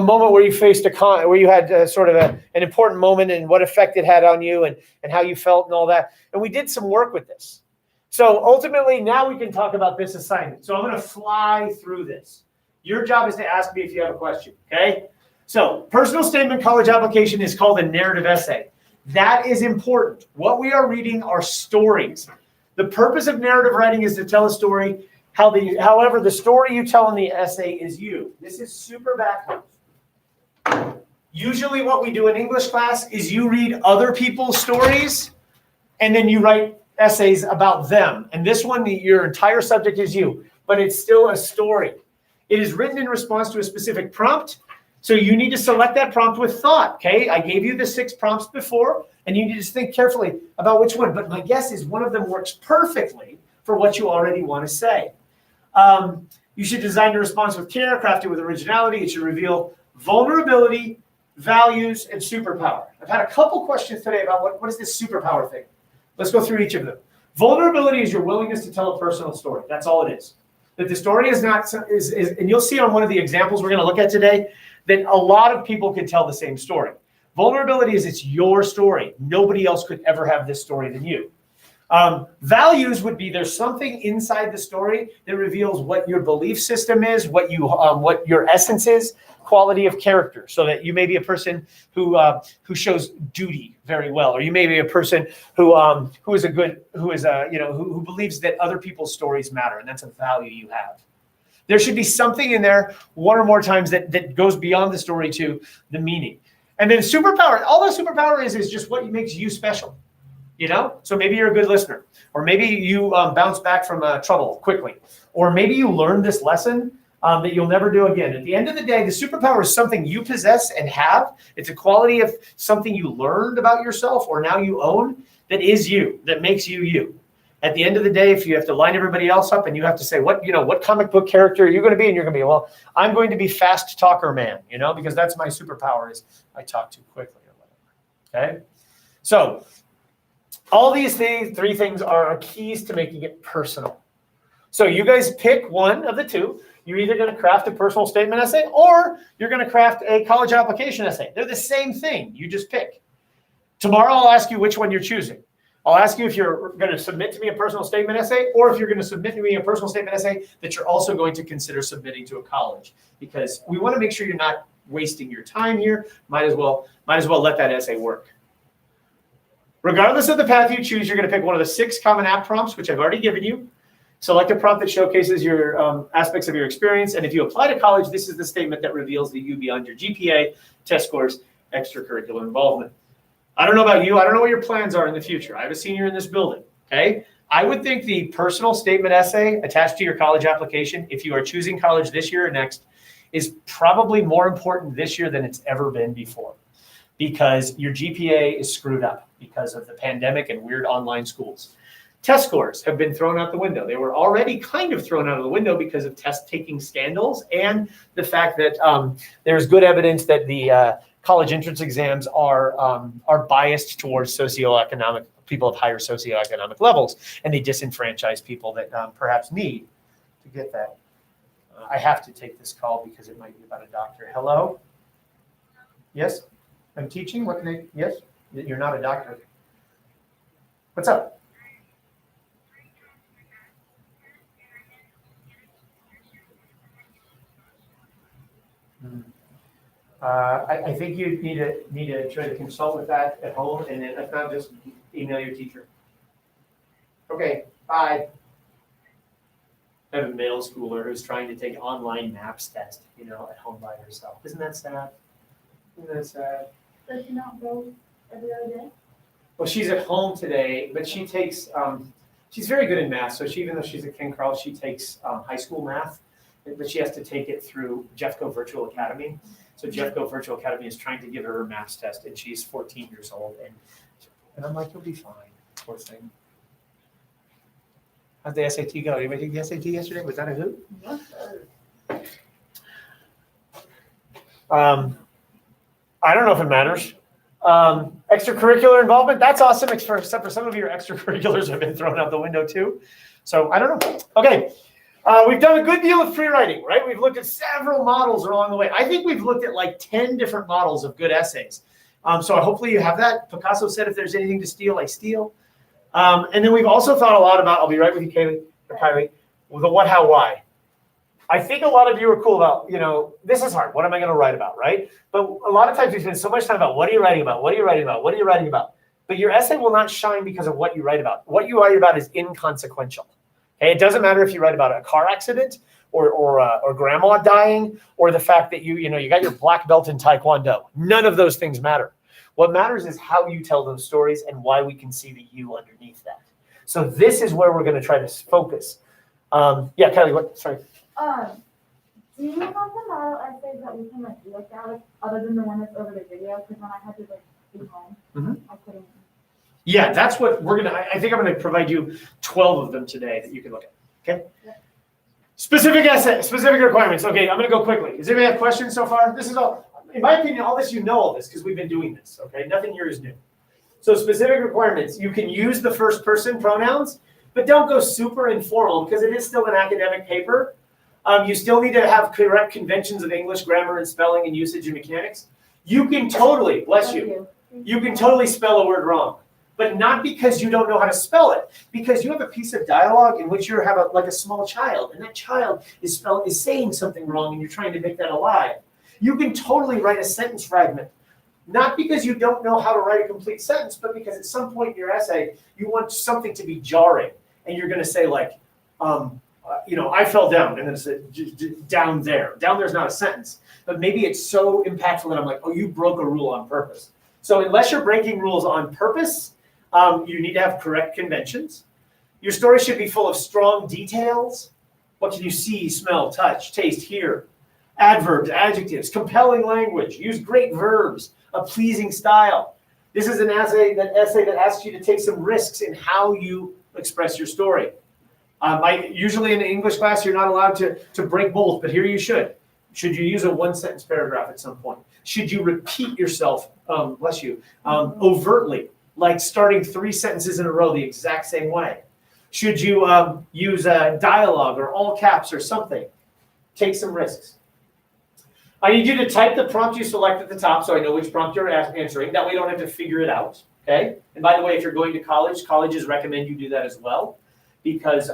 S1: moment where you faced where you had sort of an important moment and what effect it had on you and how you felt and all that. And we did some work with this. So ultimately, now we can talk about this assignment. So I'm going to fly through this. Your job is to ask me if you have a question, okay? So personal statement college application is called a narrative essay. That is important. What we are reading are stories. The purpose of narrative writing is to tell a story. However, the story you tell in the essay is you. This is super backwards. Usually what we do in English class is you read other people's stories and then you write essays about them. And this one, your entire subject is you, but it's still a story. It is written in response to a specific prompt. So you need to select that prompt with thought, okay? I gave you the 6 prompts before, and you need to think carefully about which one. But my guess is one of them works perfectly for what you already want to say. You should design your response with care, craft it with originality. It should reveal vulnerability, values, and superpower. I've had a couple questions today about what is this superpower thing? Let's go through each of them. Vulnerability is your willingness to tell a personal story. That's all it is. That the story is not, and you'll see on one of the examples we're going to look at today, that a lot of people can tell the same story. Vulnerability is it's your story. Nobody else could ever have this story than you. Values would be there's something inside the story that reveals what your belief system is, what your essence is, quality of character. So that you may be a person who shows duty very well, or you may be a person who believes that other people's stories matter, and that's a value you have. There should be something in there one or more times that goes beyond the story to the meaning. And then superpower, all that superpower is just what makes you special. So maybe you're a good listener, or maybe you bounce back from trouble quickly, or maybe you learned this lesson that you'll never do again. At the end of the day, the superpower is something you possess and have. It's a quality of something you learned about yourself or now you own that is you, that makes you you. At the end of the day, if you have to line everybody else up and you have to say, what comic book character are you going to be? And you're going to be, well, I'm going to be fast talker man, because that's my superpower is I talk too quickly or whatever. Okay. So all these things, 3 things are keys to making it personal. So you guys pick one of the 2. You're either going to craft a personal statement essay or you're going to craft a college application essay. They're the same thing. You just pick. Tomorrow I'll ask you which one you're choosing. I'll ask you if you're going to submit to me a personal statement essay or if you're going to submit to me a personal statement essay that you're also going to consider submitting to a college, because we want to make sure you're not wasting your time here. Might as well let that essay work. Regardless of the path you choose, you're going to pick one of the 6 common app prompts, which I've already given you. Select a prompt that showcases your aspects of your experience. And if you apply to college, this is the statement that reveals the you beyond your GPA, test scores, extracurricular involvement. I don't know about you. I don't know what your plans are in the future. I have a senior in this building, okay? I would think the personal statement essay attached to your college application, if you are choosing college this year or next, is probably more important this year than it's ever been before, because your GPA is screwed up because of the pandemic and weird online schools. Test scores have been thrown out the window. They were already kind of thrown out of the window because of test-taking scandals and the fact that there's good evidence that the college entrance exams are biased towards socioeconomic people of higher socioeconomic levels, and they disenfranchise people that perhaps need to get that. I have to take this call because it might be about a doctor. Hello? Yes? I'm teaching? What can I? Yes? You're not a doctor. What's up? I think you need to try to consult with that at home, and then if not, just email your teacher. Okay, bye. I have a middle schooler who's trying to take online maps test, at home by herself. Isn't that sad?
S2: Does she not go every other day?
S1: Well, she's at home today, but she takes, she's very good in math. So even though she's at Ken Carl, she takes high school math, but she has to take it through Jeffco Virtual Academy. So Jeffco Virtual Academy is trying to give her maths test, and she's 14 years old. And I'm like, you'll be fine, poor thing. How'd the SAT go? Anybody take the SAT yesterday? Was that a hoot?
S2: Yes, sir.
S1: I don't know if it matters. Extracurricular involvement, that's awesome, except for some of your extracurriculars have been thrown out the window too. So I don't know. Okay. We've done a good deal of free writing, right? We've looked at several models along the way. I think we've looked at like 10 different models of good essays. So hopefully you have that. Picasso said, if there's anything to steal, I steal. And then we've also thought a lot about, I'll be right with you, Kylie, with the what, how, why. I think a lot of you are cool about, this is hard. What am I going to write about, right? But a lot of times we spend so much time about what are you writing about? What are you writing about? What are you writing about? But your essay will not shine because of what you write about. What you write about is inconsequential. Okay? It doesn't matter if you write about a car accident or grandma dying or the fact that you got your black belt in Taekwondo. None of those things matter. What matters is how you tell those stories and why we can see the you underneath that. So this is where we're going to try to focus. Yeah, Kylie, what? Sorry.
S2: Do you have the model essays that we can look at other than the one that's over the video? Because when I had to be home, I couldn't.
S1: Yeah, that's what we're gonna. I think I'm gonna provide you 12 of them today that you can look at. Okay.
S2: Yep.
S1: Specific essay, specific requirements. Okay, I'm gonna go quickly. Does anybody have questions so far? This is all, in my opinion, all this you know all this because we've been doing this. Okay, nothing here is new. So specific requirements. You can use the first person pronouns, but don't go super informal because it is still an academic paper. You still need to have correct conventions of English, grammar, and spelling, and usage and mechanics. You can totally, bless you, you can totally spell a word wrong, but not because you don't know how to spell it, because you have a piece of dialogue in which you have like a small child, and that child is saying something wrong, and you're trying to make that alive. You can totally write a sentence fragment, not because you don't know how to write a complete sentence, but because at some point in your essay, you want something to be jarring, and you're going to say like, I fell down, and then it's down there. Down there's not a sentence, but maybe it's so impactful that I'm like, oh, you broke a rule on purpose. So unless you're breaking rules on purpose, you need to have correct conventions. Your story should be full of strong details. What can you see, smell, touch, taste, hear? Adverbs, adjectives, compelling language. Use great verbs, a pleasing style. This is an essay that asks you to take some risks in how you express your story. Usually in an English class, you're not allowed to break both, but here you should. Should you use a one-sentence paragraph at some point? Should you repeat yourself, bless you, overtly, like starting 3 sentences in a row the exact same way? Should you use a dialogue or all caps or something? Take some risks. I need you to type the prompt you select at the top so I know which prompt you're answering. That way you don't have to figure it out, okay? And by the way, if you're going to college, colleges recommend you do that as well, because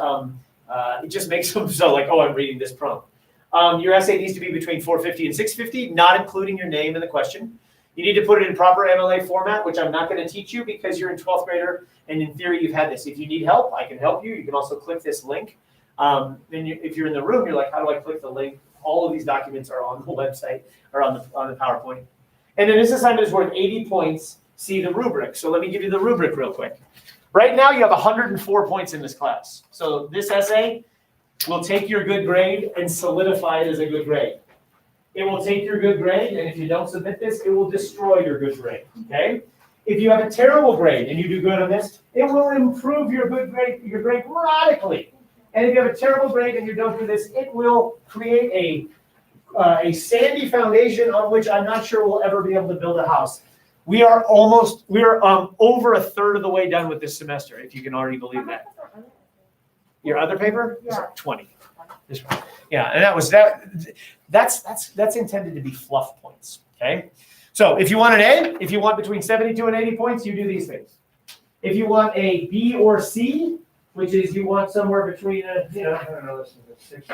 S1: it just makes them so like, oh, I'm reading this prompt. Your essay needs to be between 450 and 650, not including your name in the question. You need to put it in proper MLA format, which I'm not going to teach you because you're in 12th grader, and in theory you've had this. If you need help, I can help you. You can also click this link. If you're in the room, you're like, how do I click the link? All of these documents are on the website or on the PowerPoint. And then this assignment is worth 80 points. See the rubric. So let me give you the rubric real quick. Right now you have 104 points in this class. So this essay will take your good grade and solidify it as a good grade. It will take your good grade, and if you don't submit this, it will destroy your good grade, okay? If you have a terrible grade and you do good on this, it will improve your grade radically. And if you have a terrible grade and you don't do this, it will create a sandy foundation on which I'm not sure we'll ever be able to build a house. We are over a third of the way done with this semester, if you can already believe that. Your other paper?
S2: Yeah.
S1: 20. This one. Yeah, and that's intended to be fluff points, okay? So if you want an A, if you want between 72 and 80 points, you do these things. If you want a B or C, which is you want somewhere between, I don't know, this is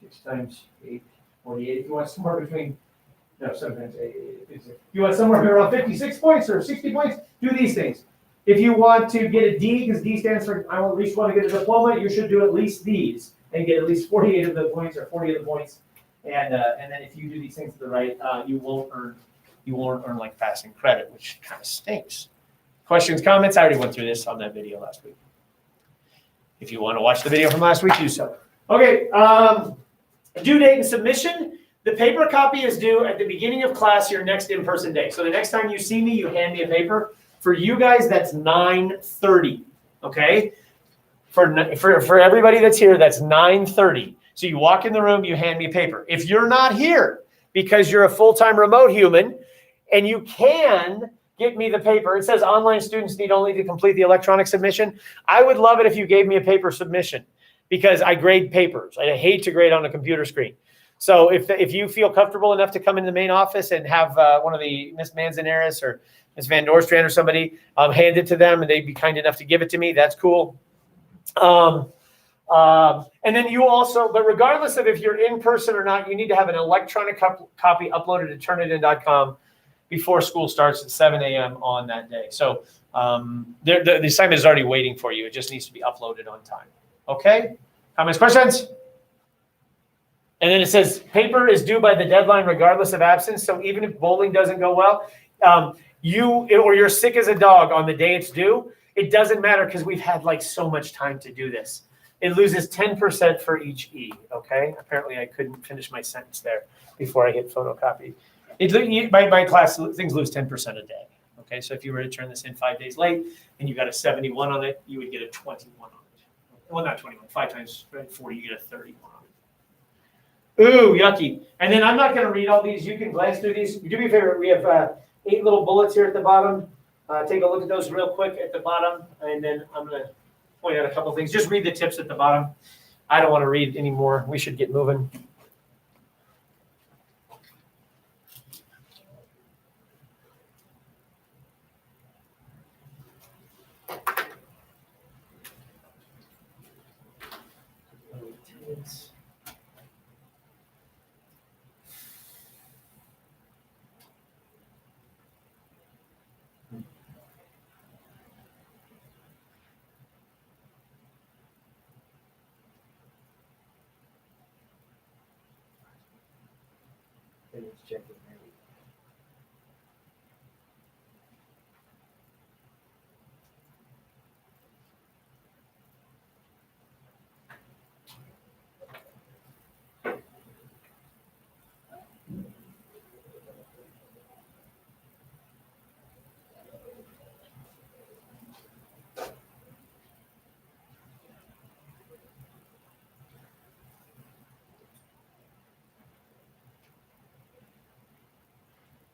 S1: 6 times 8, 48. If you want somewhere between, sometimes 8, if you want somewhere around 56 points or 60 points, do these things. If you want to get a D, because D stands for I at least want to get a diploma, you should do at least these and get at least 48 of the points or 40 of the points. And then if you do these things to the right, you won't earn like passing credit, which kind of stinks. Questions, comments? I already went through this on that video last week. If you want to watch the video from last week, do so. Okay, due date and submission. The paper copy is due at the beginning of class, your next in-person day. So the next time you see me, you hand me a paper. For you guys, that's 9:30, okay? For everybody that's here, that's 9:30. So you walk in the room, you hand me a paper. If you're not here, because you're a full-time remote human and you can get me the paper. It says online students need only to complete the electronic submission. I would love it if you gave me a paper submission because I grade papers. I hate to grade on a computer screen. So if you feel comfortable enough to come into the main office and have one of the Miss Manzanares or Miss Van Doorstrand or somebody hand it to them and they'd be kind enough to give it to me, that's cool. And then you also, but regardless of if you're in person or not, you need to have an electronic copy uploaded to turnitin.com before school starts at 7 a.m. on that day. So the assignment is already waiting for you. It just needs to be uploaded on time. Okay? Comments, questions? And then it says paper is due by the deadline regardless of absence. So even if bowling doesn't go well, you're sick as a dog on the day it's due, it doesn't matter because we've had like so much time to do this. It loses 10% for each E, okay? Apparently I couldn't finish my sentence there before I hit photocopy. My class, things lose 10% a day, okay? So if you were to turn this in 5 days late and you got a 71 on it, you would get a 21 on it. Well, not 21, 5 times 40, you get a 31 on it. Ooh, yucky. And then I'm not going to read all these. You can glance through these. Do me a favor. We have 8 little bullets here at the bottom. Take a look at those real quick at the bottom. And then I'm going to point out a couple things. Just read the tips at the bottom. I don't want to read anymore. We should get moving.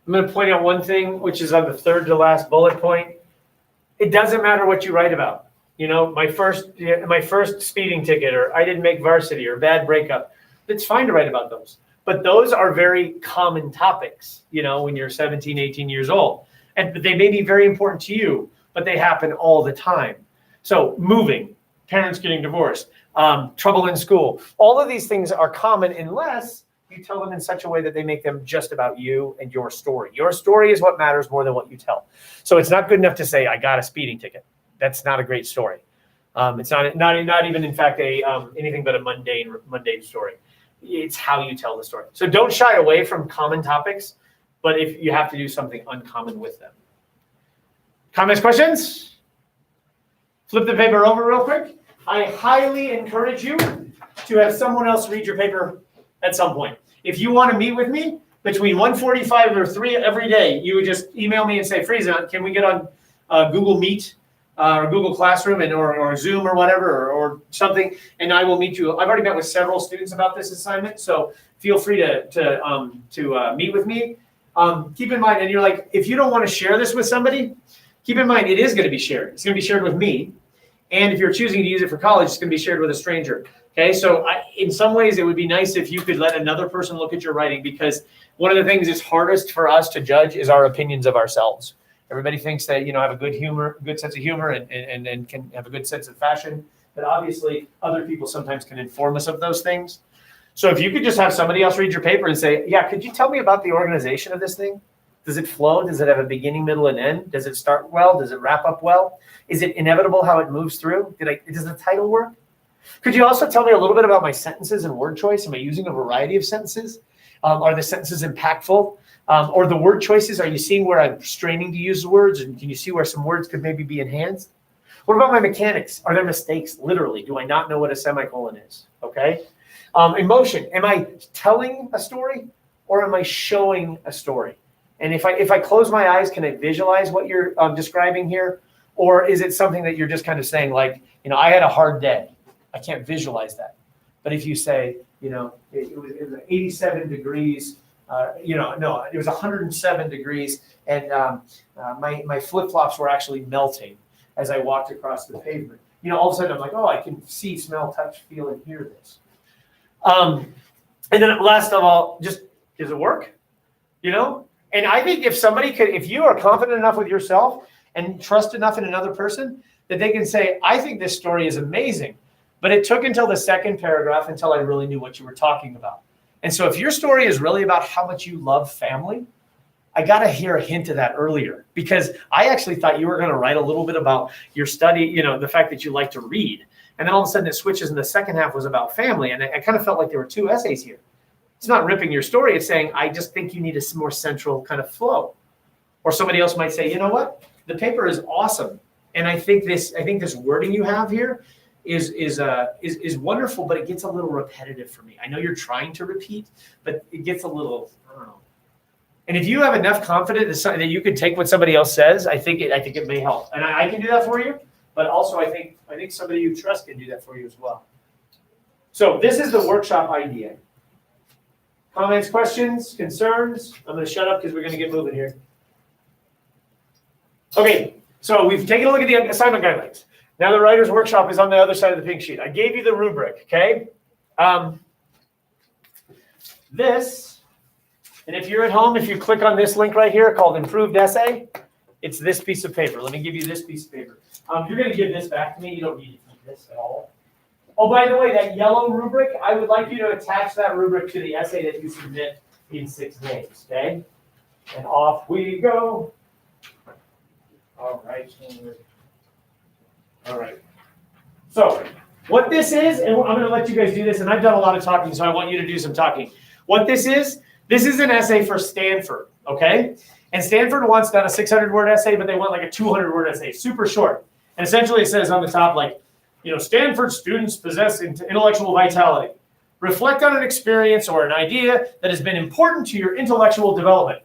S1: I'm going to point out one thing, which is on the third to last bullet point. It doesn't matter what you write about. You know, my first speeding ticket, or I didn't make varsity, or bad breakup. It's fine to write about those. But those are very common topics, you know, when you're 17, 18 years old. And they may be very important to you, but they happen all the time. So moving, parents getting divorced, trouble in school. All of these things are common unless you tell them in such a way that they make them just about you and your story. Your story is what matters more than what you tell. So it's not good enough to say, I got a speeding ticket. That's not a great story. It's not even, in fact, anything but a mundane story. It's how you tell the story. So don't shy away from common topics, but if you have to do something uncommon with them. Comments, questions? Flip the paper over real quick. I highly encourage you to have someone else read your paper at some point. If you want to meet with me between 1:45 or 3 every day, you would just email me and say, Friesen, can we get on Google Meet or Google Classroom or Zoom or whatever or something, and I will meet you. I've already met with several students about this assignment, so feel free to meet with me. Keep in mind, and you're like, if you don't want to share this with somebody, keep in mind it is going to be shared. It's going to be shared with me, and if you're choosing to use it for college, it's going to be shared with a stranger. Okay, so in some ways, it would be nice if you could let another person look at your writing, because one of the things that's hardest for us to judge is our opinions of ourselves. Everybody thinks that, you know, have a good sense of humor and can have a good sense of fashion, but obviously other people sometimes can inform us of those things. So if you could just have somebody else read your paper and say, yeah, could you tell me about the organization of this thing? Does it flow? Does it have a beginning, middle, and end? Does it start well? Does it wrap up well? Is it inevitable how it moves through? Does the title work? Could you also tell me a little bit about my sentences and word choice? Am I using a variety of sentences? Are the sentences impactful? Or the word choices, are you seeing where I'm straining to use the words? And can you see where some words could maybe be enhanced? What about my mechanics? Are there mistakes? Literally, do I not know what a semicolon is? Okay. Emotion, am I telling a story or am I showing a story? And if I close my eyes, can I visualize what you're describing here? Or is it something that you're just kind of saying, like, you know, I had a hard day. I can't visualize that. But if you say, you know, it was 87 degrees No, it was 107 degrees, and my flip flops were actually melting as I walked across the pavement. All of a sudden I'm like, oh, I can see, smell, touch, feel, and hear this. And then last of all, just does it work? And I think if you are confident enough with yourself and trust enough in another person that they can say, I think this story is amazing, but it took until the second paragraph until I really knew what you were talking about. And so if your story is really about how much you love family, I got to hear a hint of that earlier, because I actually thought you were going to write a little bit about your study, the fact that you like to read. And then all of a sudden it switches and the second half was about family. And I kind of felt like there were two essays here. It's not ripping your story. It's saying, I just think you need a more central kind of flow. Or somebody else might say, you know what? The paper is awesome. And I think this wording you have here is wonderful, but it gets a little repetitive for me. I know you're trying to repeat, but it gets a little, I don't know. And if you have enough confidence that you can take what somebody else says, I think it may help. And I can do that for you, but also I think somebody you trust can do that for you as well. So this is the workshop idea. Comments, questions, concerns? I'm going to shut up because we're going to get moving here. Okay, so we've taken a look at the assignment guidelines. Now the writer's workshop is on the other side of the pink sheet. I gave you the rubric, okay? This, and if you're at home, if you click on this link right here called Improved Essay, it's this piece of paper. Let me give you this piece of paper. You're going to give this back to me. You don't need to keep this at all. Oh, by the way, that yellow rubric, I would like you to attach that rubric to the essay that you submit in 6 days, okay? And off we go. All right. All right. So what this is, and I'm going to let you guys do this, and I've done a lot of talking, so I want you to do some talking. What this is an essay for Stanford, okay? And Stanford wants done a 600-word essay, but they want like a 200-word essay, super short. And essentially it says on the top, like, Stanford students possess intellectual vitality. Reflect on an experience or an idea that has been important to your intellectual development.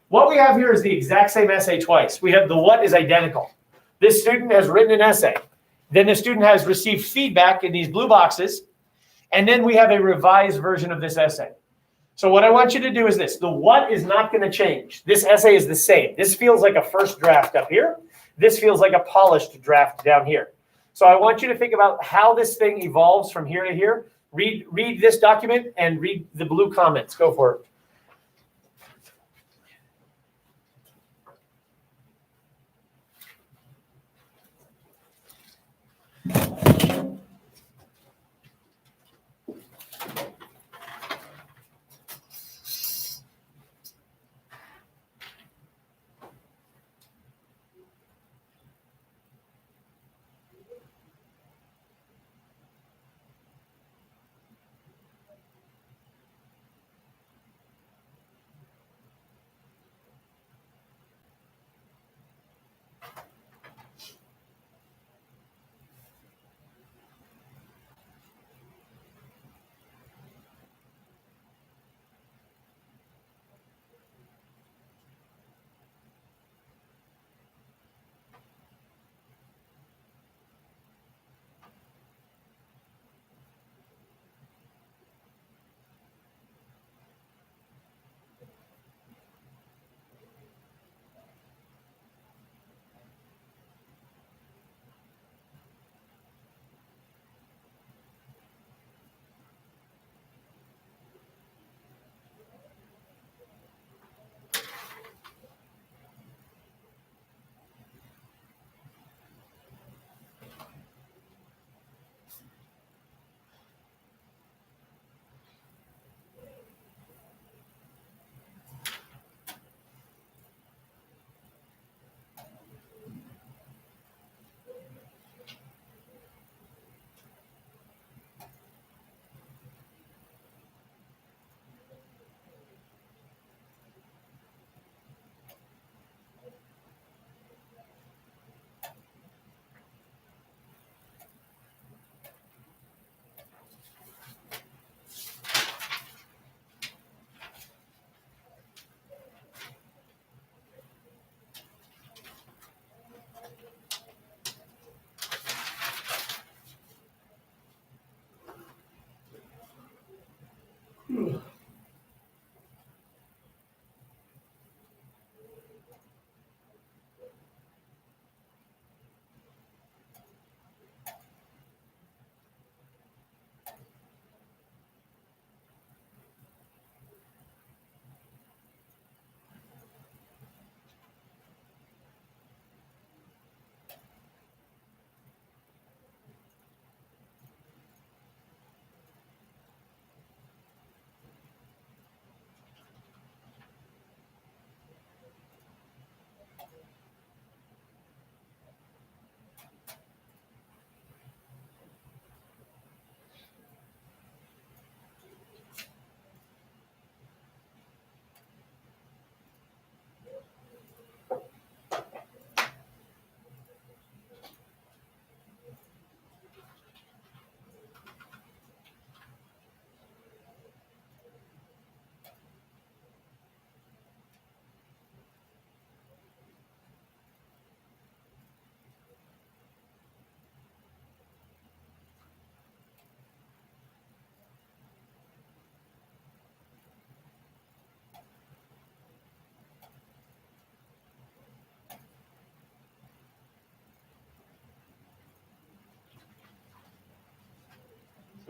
S1: What we have here is the exact same essay twice. We have the what is identical. This student has written an essay. Then the student has received feedback in these blue boxes. And then we have a revised version of this essay. So what I want you to do is this. The what is not going to change. This essay is the same. This feels like a first draft up here. This feels like a polished draft down here. So I want you to think about how this thing evolves from here to here. Read this document and read the blue comments. Go for it.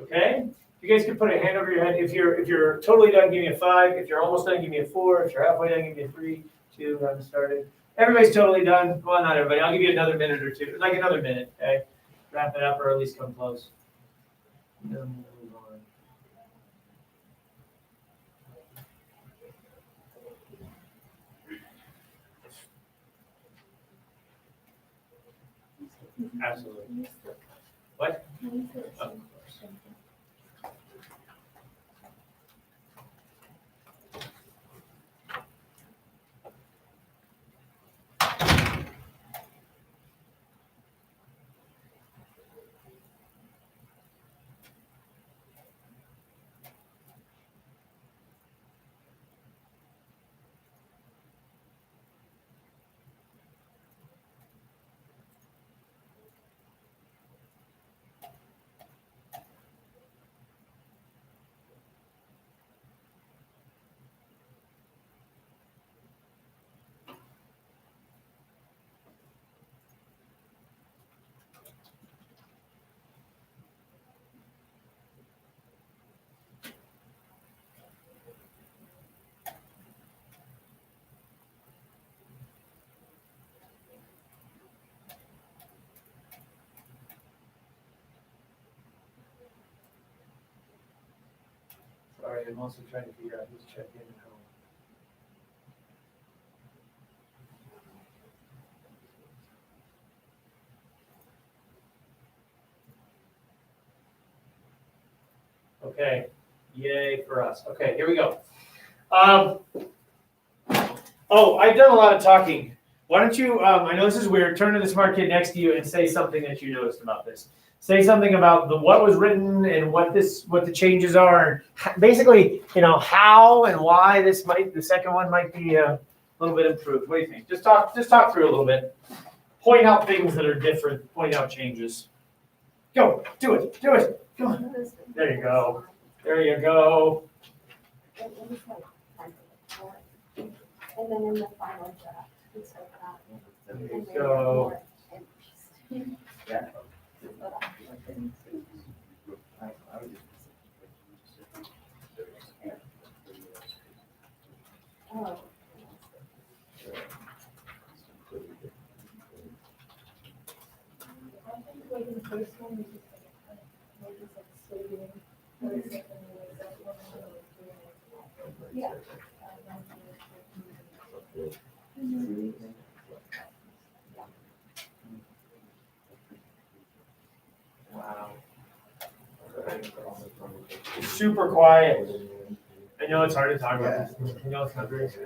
S1: Okay? You guys can put a hand over your head. If you're totally done, give me a 5. If you're almost done, give me a 4. If you're halfway done, give me a 3, 2, haven't started. Everybody's totally done. Well, not everybody. I'll give you another minute or two. Like another minute, okay? Wrap it up or at least come close. And then we'll move on. Absolutely. What? Of course. Sorry, I'm also trying to figure out who's checked in and how. Okay, yay for us. Okay, here we go. Oh, I've done a lot of talking. Why don't you, I know this is weird, turn to the smart kid next to you and say something that you noticed about this. Say something about what was written and what the changes are. Basically, how and why the second one might be a little bit improved. What do you think? Just talk through a little bit. Point out things that are different. Point out changes. Go, do it. Come on. There you go. There you go.
S7: And then in the final draft, it's like that.
S1: There you go.
S4: Yeah.
S7: Oh. I think like in the first one, we just like saving. Yeah.
S1: Wow. Super quiet. I know it's hard to talk about this. I know it's not very safe.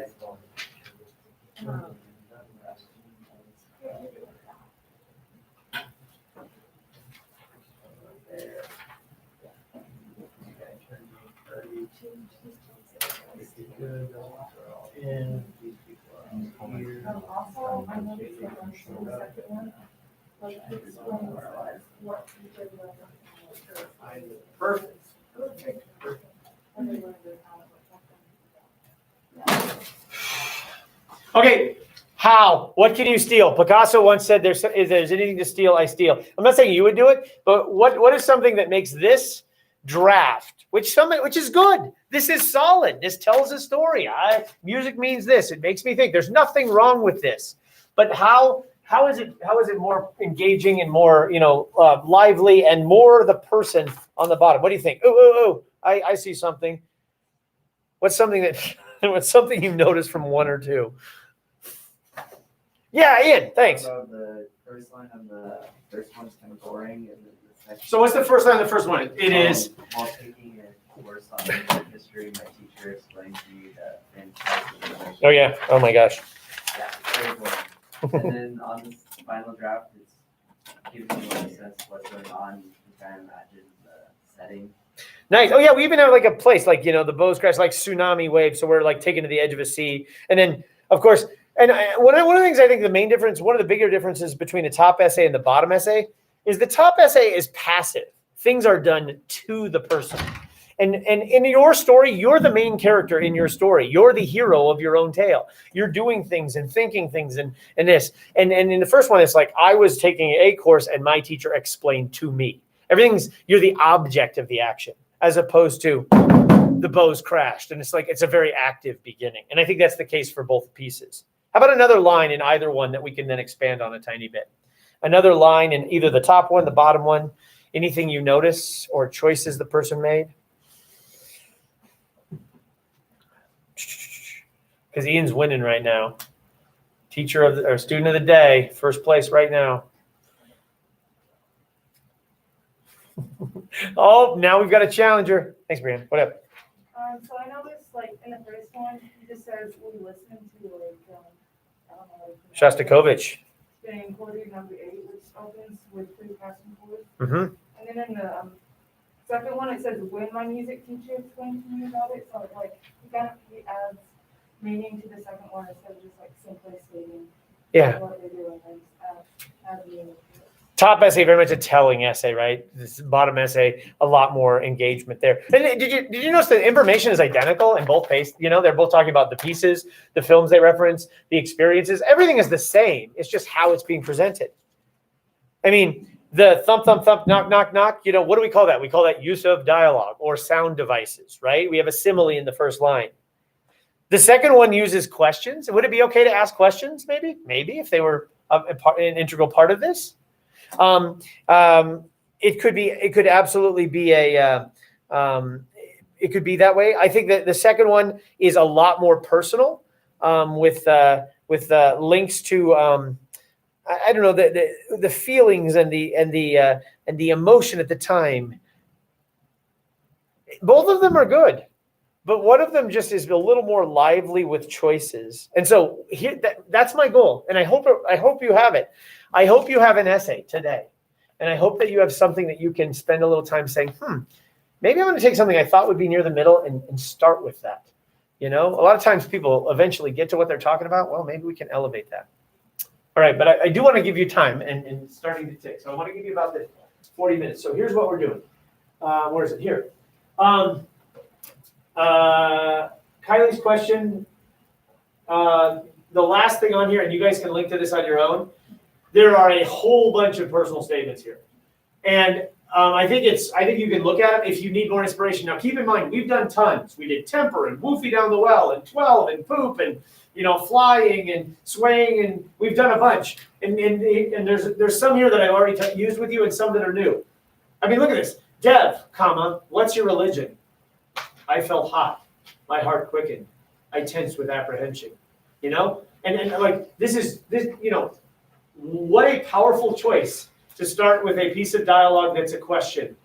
S2: Also, I noticed that on the second one, like it explains what each of them.
S1: Perfect.
S2: And they learned how to protect them.
S1: Okay, how? What can you steal? Picasso once said, if there's anything to steal, I steal. I'm not saying you would do it, but what is something that makes this draft, which is good? This is solid. This tells a story. Music means this. It makes me think. There's nothing wrong with this. But how is it more engaging and more lively and more the person on the bottom? What do you think? Oh, I see something. What's something you noticed from 1 or 2? Yeah, Ian, thanks.
S4: So the first line on the first one's kind of boring, and then the second.
S1: So what's the first line of the first one? It is.
S4: While taking a course on American history, my teacher explained to me that fantastic.
S1: Oh yeah. Oh my gosh.
S4: Yeah, very boring. And then on this final draft, it's giving you a sense of what's going on. You can kind of imagine the setting.
S1: Nice. Oh yeah, we even have like a place like the bows crash, like tsunami wave. So we're like taken to the edge of a sea, and then of course. And one of the things I think one of the bigger differences between the top essay and the bottom essay is the top essay is passive. Things are done to the person. And in your story, you're the main character in your story. You're the hero of your own tale. You're doing things and thinking things and this. And in the first one, it's like I was taking a course and my teacher explained to me. You're the object of the action, as opposed to the bow's crashed. And it's a very active beginning. And I think that's the case for both pieces. How about another line in either one that we can then expand on a tiny bit? Another line in either the top one, the bottom one, anything you notice or choices the person made? Because Ian's winning right now. Or student of the day, first place right now. Oh, now we've got a challenger. Thanks, Brian. What up?
S3: So I noticed, like, in the first one, he just says, we listen to, like, I don't know.
S1: Shostakovich.
S3: Being quoted number 8, which opens with 3 passing chords.
S1: Mm-hmm.
S3: And then in the second one, it says, when my music teacher explained to me about it. So, like, he adds meaning to the second one instead of just, like, simply stating what they're doing. And add meaning to it.
S1: Top essay, very much a telling essay, right? This bottom essay, a lot more engagement there. And did you notice that information is identical in both cases? They're both talking about the pieces, the films they reference, the experiences. Everything is the same. It's just how it's being presented. I mean, the thump, thump, thump, knock, knock, knock. What do we call that? We call that use of dialogue or sound devices, right? We have a simile in the first line. The second one uses questions. Would it be okay to ask questions? Maybe if they were an integral part of this. It could absolutely be it could be that way. I think that the second one is a lot more personal, with links to I don't know, the feelings and the emotion at the time. Both of them are good, but one of them just is a little more lively with choices. And so here, that's my goal, and I hope you have it. I hope you have an essay today, and I hope that you have something that you can spend a little time saying, maybe I'm going to take something I thought would be near the middle and start with that. A lot of times people eventually get to what they're talking about. Well, maybe we can elevate that. All right, but I do want to give you time and starting to tick. So I want to give you about the 40 minutes. So here's what we're doing. Where is it? Here. Kylie's question. The last thing on here, and you guys can link to this on your own. There are a whole bunch of personal statements here, and I think you can look at them if you need more inspiration. Now, keep in mind, we've done tons. We did temper and woofy down the well and 12 and poop and flying and swaying, and we've done a bunch. And there's some here that I've already used with you, and some that are new. I mean, look at this. Dev, what's your religion? I felt hot. My heart quickened. I tensed with apprehension. And like this. What a powerful choice to start with a piece of dialogue that's a question.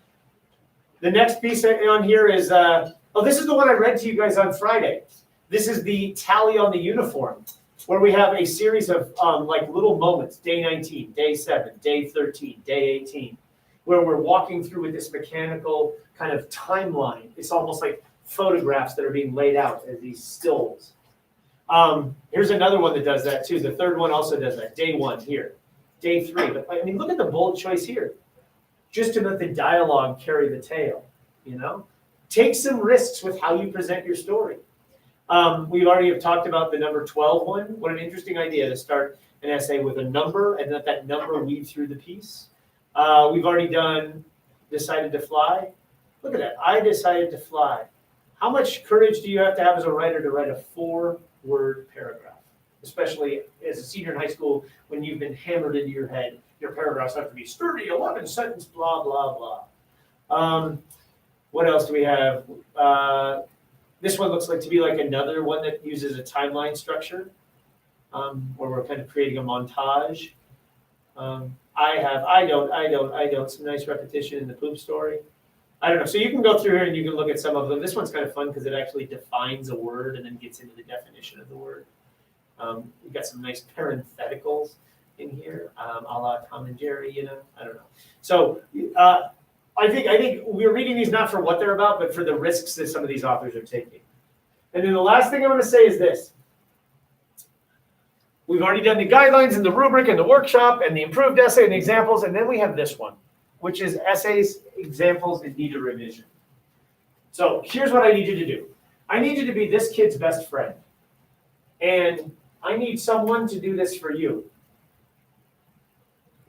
S1: The next piece on here is, this is the one I read to you guys on Friday. This is the tally on the uniform, where we have a series of like little moments, day 19, day 7, day 13, day 18, where we're walking through with this mechanical kind of timeline. It's almost like photographs that are being laid out as these stills. Here's another one that does that too. The third one also does that. Day 1 here, day 3. But I mean, look at the bold choice here. Just to let the dialogue carry the tale, Take some risks with how you present your story. We already have talked about the number 12 one. What an interesting idea to start an essay with a number and let that number weave through the piece. We've already done decided to fly. Look at that. I decided to fly. How much courage do you have to have as a writer to write a 4-word paragraph, especially as a senior in high school when you've been hammered into your head? Your paragraphs have to be sturdy, 11-sentence, blah, blah, blah. What else do we have? This one looks like to be like another one that uses a timeline structure, where we're kind of creating a montage. I don't. Some nice repetition in the poop story. I don't know. So you can go through here and you can look at some of them. This one's kind of fun because it actually defines a word and then gets into the definition of the word. We've got some nice parentheticals in here, a la Tom and Jerry, I don't know. So I think we're reading these not for what they're about, but for the risks that some of these authors are taking. And then the last thing I'm going to say is this. We've already done the guidelines and the rubric and the workshop and the improved essay and the examples, and then we have this one, which is essays, examples, and need a revision. So here's what I need you to do. I need you to be this kid's best friend. And I need someone to do this for you.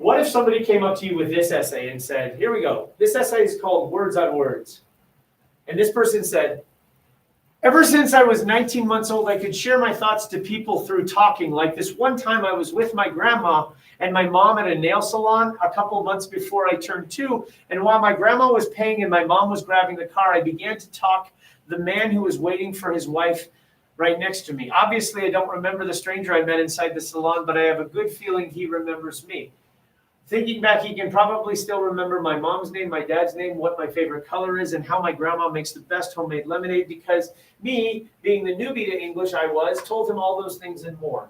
S1: What if somebody came up to you with this essay and said, here we go. This essay is called Words on Words. And this person said, ever since I was 19 months old, I could share my thoughts to people through talking. Like this one time I was with my grandma and my mom at a nail salon a couple months before I turned 2. And while my grandma was paying and my mom was grabbing the car, I began to talk the man who was waiting for his wife right next to me. Obviously, I don't remember the stranger I met inside the salon, but I have a good feeling he remembers me. Thinking back, he can probably still remember my mom's name, my dad's name, what my favorite color is, and how my grandma makes the best homemade lemonade, because me, being the newbie to English I was, told him all those things and more.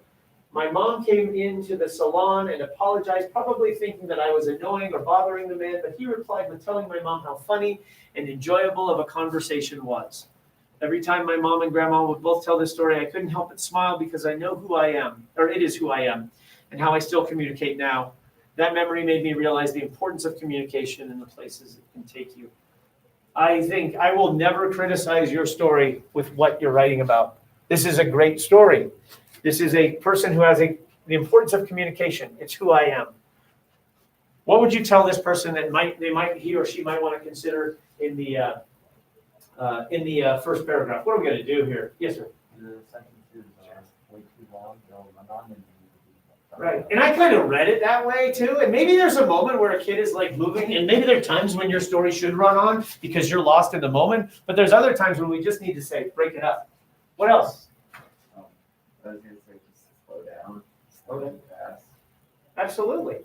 S1: My mom came into the salon and apologized, probably thinking that I was annoying or bothering the man, but he replied with telling my mom how funny and enjoyable of a conversation was. Every time my mom and grandma would both tell this story, I couldn't help but smile because I know who I am, or it is who I am, and how I still communicate now. That memory made me realize the importance of communication and the places it can take you. I think I will never criticize your story with what you're writing about. This is a great story. This is a person who has the importance of communication. It's who I am. What would you tell this person that he or she might want to consider in the first paragraph? What are we going to do here? Yes, sir.
S4: The sentences are way too long, they'll run on and
S1: Right. And I kind of read it that way too. And maybe there's a moment where a kid is like moving, and maybe there are times when your story should run on because you're lost in the moment. But there's other times when we just need to say, break it up. What else?
S4: I was gonna say just slow down fast.
S1: Absolutely.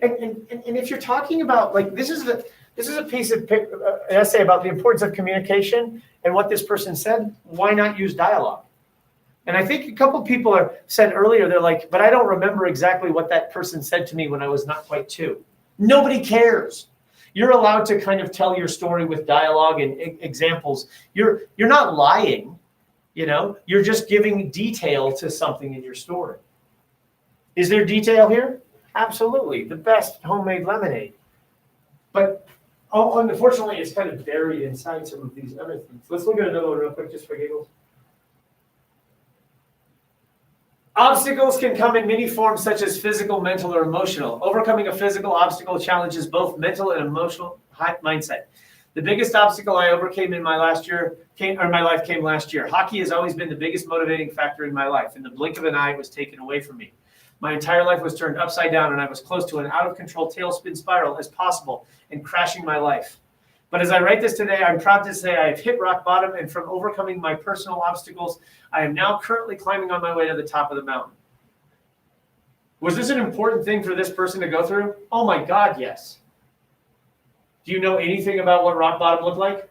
S1: And if you're talking about like this is a piece of an essay about the importance of communication and what this person said. Why not use dialogue? And I think a couple people said earlier, they're like, but I don't remember exactly what that person said to me when I was not quite 2. Nobody cares. You're allowed to kind of tell your story with dialogue and examples. You're not lying, you're just giving detail to something in your story. Is there detail here? Absolutely. The best homemade lemonade. But unfortunately, it's kind of buried inside some of these other things. Let's look at another one real quick just for giggles. Obstacles can come in many forms, such as physical, mental, or emotional. Overcoming a physical obstacle challenges both mental and emotional mindset. The biggest obstacle I overcame in my life came last year. Hockey has always been the biggest motivating factor in my life. In the blink of an eye, it was taken away from me. My entire life was turned upside down, and I was close to an out-of-control tailspin spiral as possible and crashing my life. But as I write this today, I'm proud to say I have hit rock bottom, and from overcoming my personal obstacles, I am now currently climbing on my way to the top of the mountain. Was this an important thing for this person to go through? Oh my God, yes. Do you know anything about what rock bottom looked like?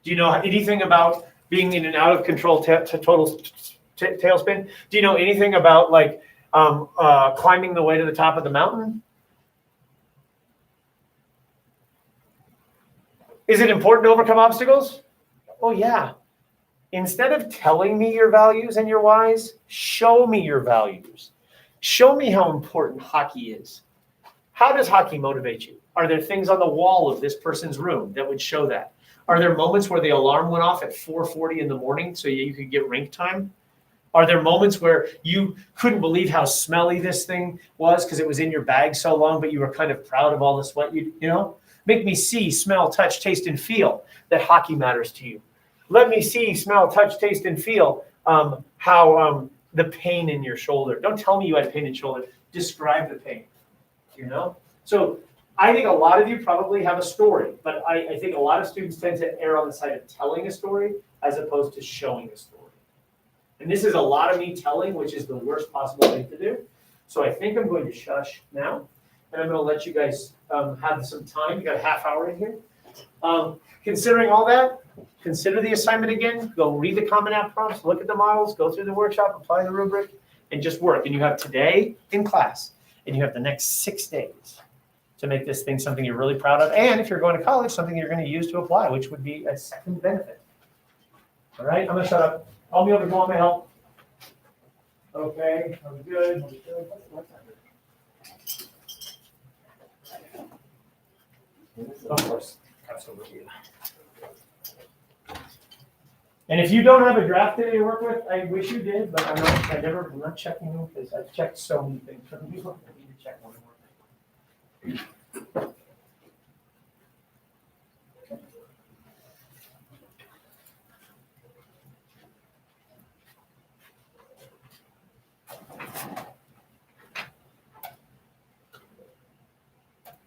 S1: Do you know anything about being in an out-of-control total tailspin? Do you know anything about climbing the way to the top of the mountain? Is it important to overcome obstacles? Oh, yeah. Instead of telling me your values and your whys, show me your values. Show me how important hockey is. How does hockey motivate you? Are there things on the wall of this person's room that would show that? Are there moments where the alarm went off at 4:40 in the morning so you could get rink time? Are there moments where you couldn't believe how smelly this thing was because it was in your bag so long, but you were kind of proud of all the sweat Make me see, smell, touch, taste, and feel that hockey matters to you. Let me see, smell, touch, taste, and feel how the pain in your shoulder. Don't tell me you had pain in shoulder. Describe the pain, So I think a lot of you probably have a story, but I think a lot of students tend to err on the side of telling a story as opposed to showing a story. And this is a lot of me telling, which is the worst possible thing to do. So I think I'm going to shush now. And I'm going to let you guys have some time. You got a half hour in here. Considering all that, consider the assignment again. Go read the Common App prompts, look at the models, go through the workshop, apply the rubric, and just work. And you have today in class, and you have the next 6 days to make this thing something you're really proud of. And if you're going to college, something you're going to use to apply, which would be a second benefit. All right, I'm going to shut up. I'll be able to go on my help. Okay, I'm good. What's that? Of course, absolutely. And if you don't have a draft today to work with, I wish you did, but I'm not checking them because I've checked so many things from you. I need to check one more thing. Do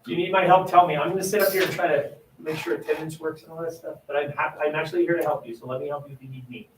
S1: you need my help? Tell me. I'm gonna sit up here and try to make sure attendance works and all that stuff, but I'm actually here to help you, so let me help you if you need me.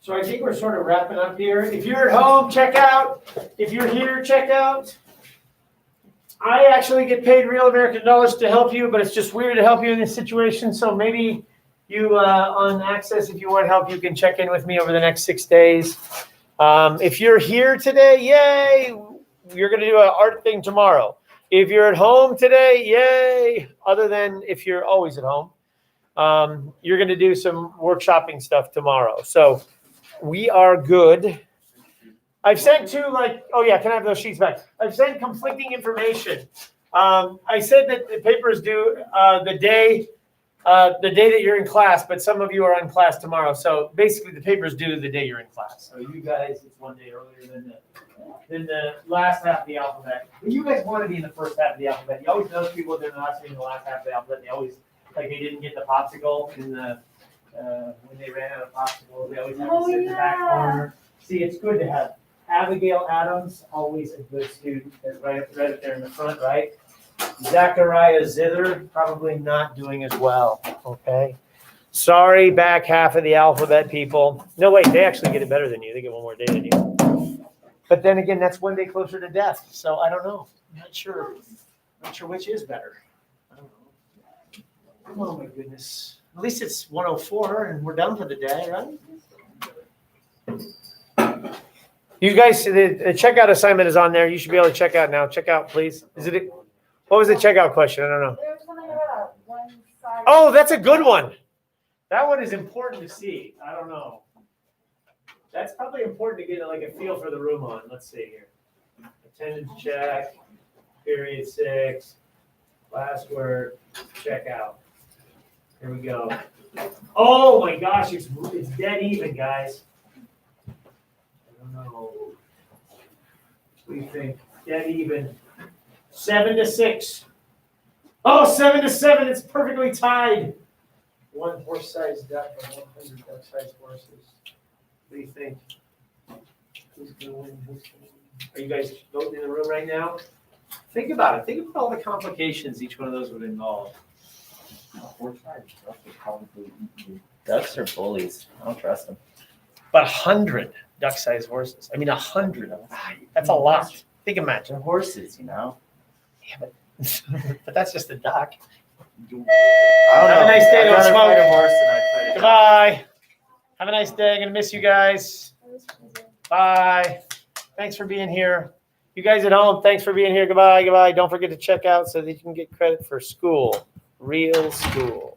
S1: So I think we're sort of wrapping up here. If you're at home, check out. If you're here, check out. I actually get paid real American dollars to help you, but it's just weird to help you in this situation. So maybe you on Access, if you want help, you can check in with me over the next 6 days. If you're here today, yay! You're going to do an art thing tomorrow. If you're at home today, yay! Other than if you're always at home, you're going to do some workshopping stuff tomorrow. So we are good. I've sent two, oh yeah, can I have those sheets back? I've sent conflicting information. I said that the papers due the day that you're in class, but some of you are in class tomorrow. So basically the papers due the day you're in class. So you guys, it's one day earlier than the last half of the alphabet. But you guys want to be in the first half of the alphabet. You always notice people they're not in the last half of the alphabet. They always, they didn't get the popsicle in the, when they ran out of popsicles, they always have to sit in the back corner. See, it's good to have Abigail Adams, always a good student, that's right up there in the front, right? Zachariah Zither, probably not doing as well, okay? Sorry, back half of the alphabet people. No, wait, they actually get it better than you. They get one more day than you. But then again, that's one day closer to death, so I don't know. I'm not sure. Not sure which is better. I don't know. Oh my goodness. At least it's 1:04 and we're done for the day, right? You guys, the checkout assignment is on there. You should be able to check out now. Check out, please. What was the checkout question? I don't know.
S3: There's something about one side.
S1: Oh, that's a good one. That one is important to see. I don't know. That's probably important to get like a feel for the room on. Let's see here. Attendance check, period 6, last word, check out. Here we go. Oh my gosh, it's dead even, guys. I don't know. What do you think? Dead even. 7-6. Oh, 7-7. It's perfectly tied. One horse-sized duck and 100 duck-sized horses. What do you think? Who's gonna win? Are you guys voting in the room right now? Think about it. Think about all the complications each one of those would involve.
S8: Ducks are bullies. I don't trust them.
S1: But 100 duck-sized horses. I mean, 100 of them. That's a lot. Think of that.
S8: They're horses, you know.
S1: Yeah, but that's just a duck.
S8: I don't
S1: Have a
S8: know.
S1: nice day,
S8: I'd
S1: don't
S8: rather
S1: smoke.
S8: fight a horse than I'd fight a duck.
S1: Goodbye. Have a nice day. I'm gonna miss you guys. Bye. Thanks for being here. You guys at home, thanks for being here. Goodbye, goodbye. Don't forget to check out so that you can get credit for school. Real school.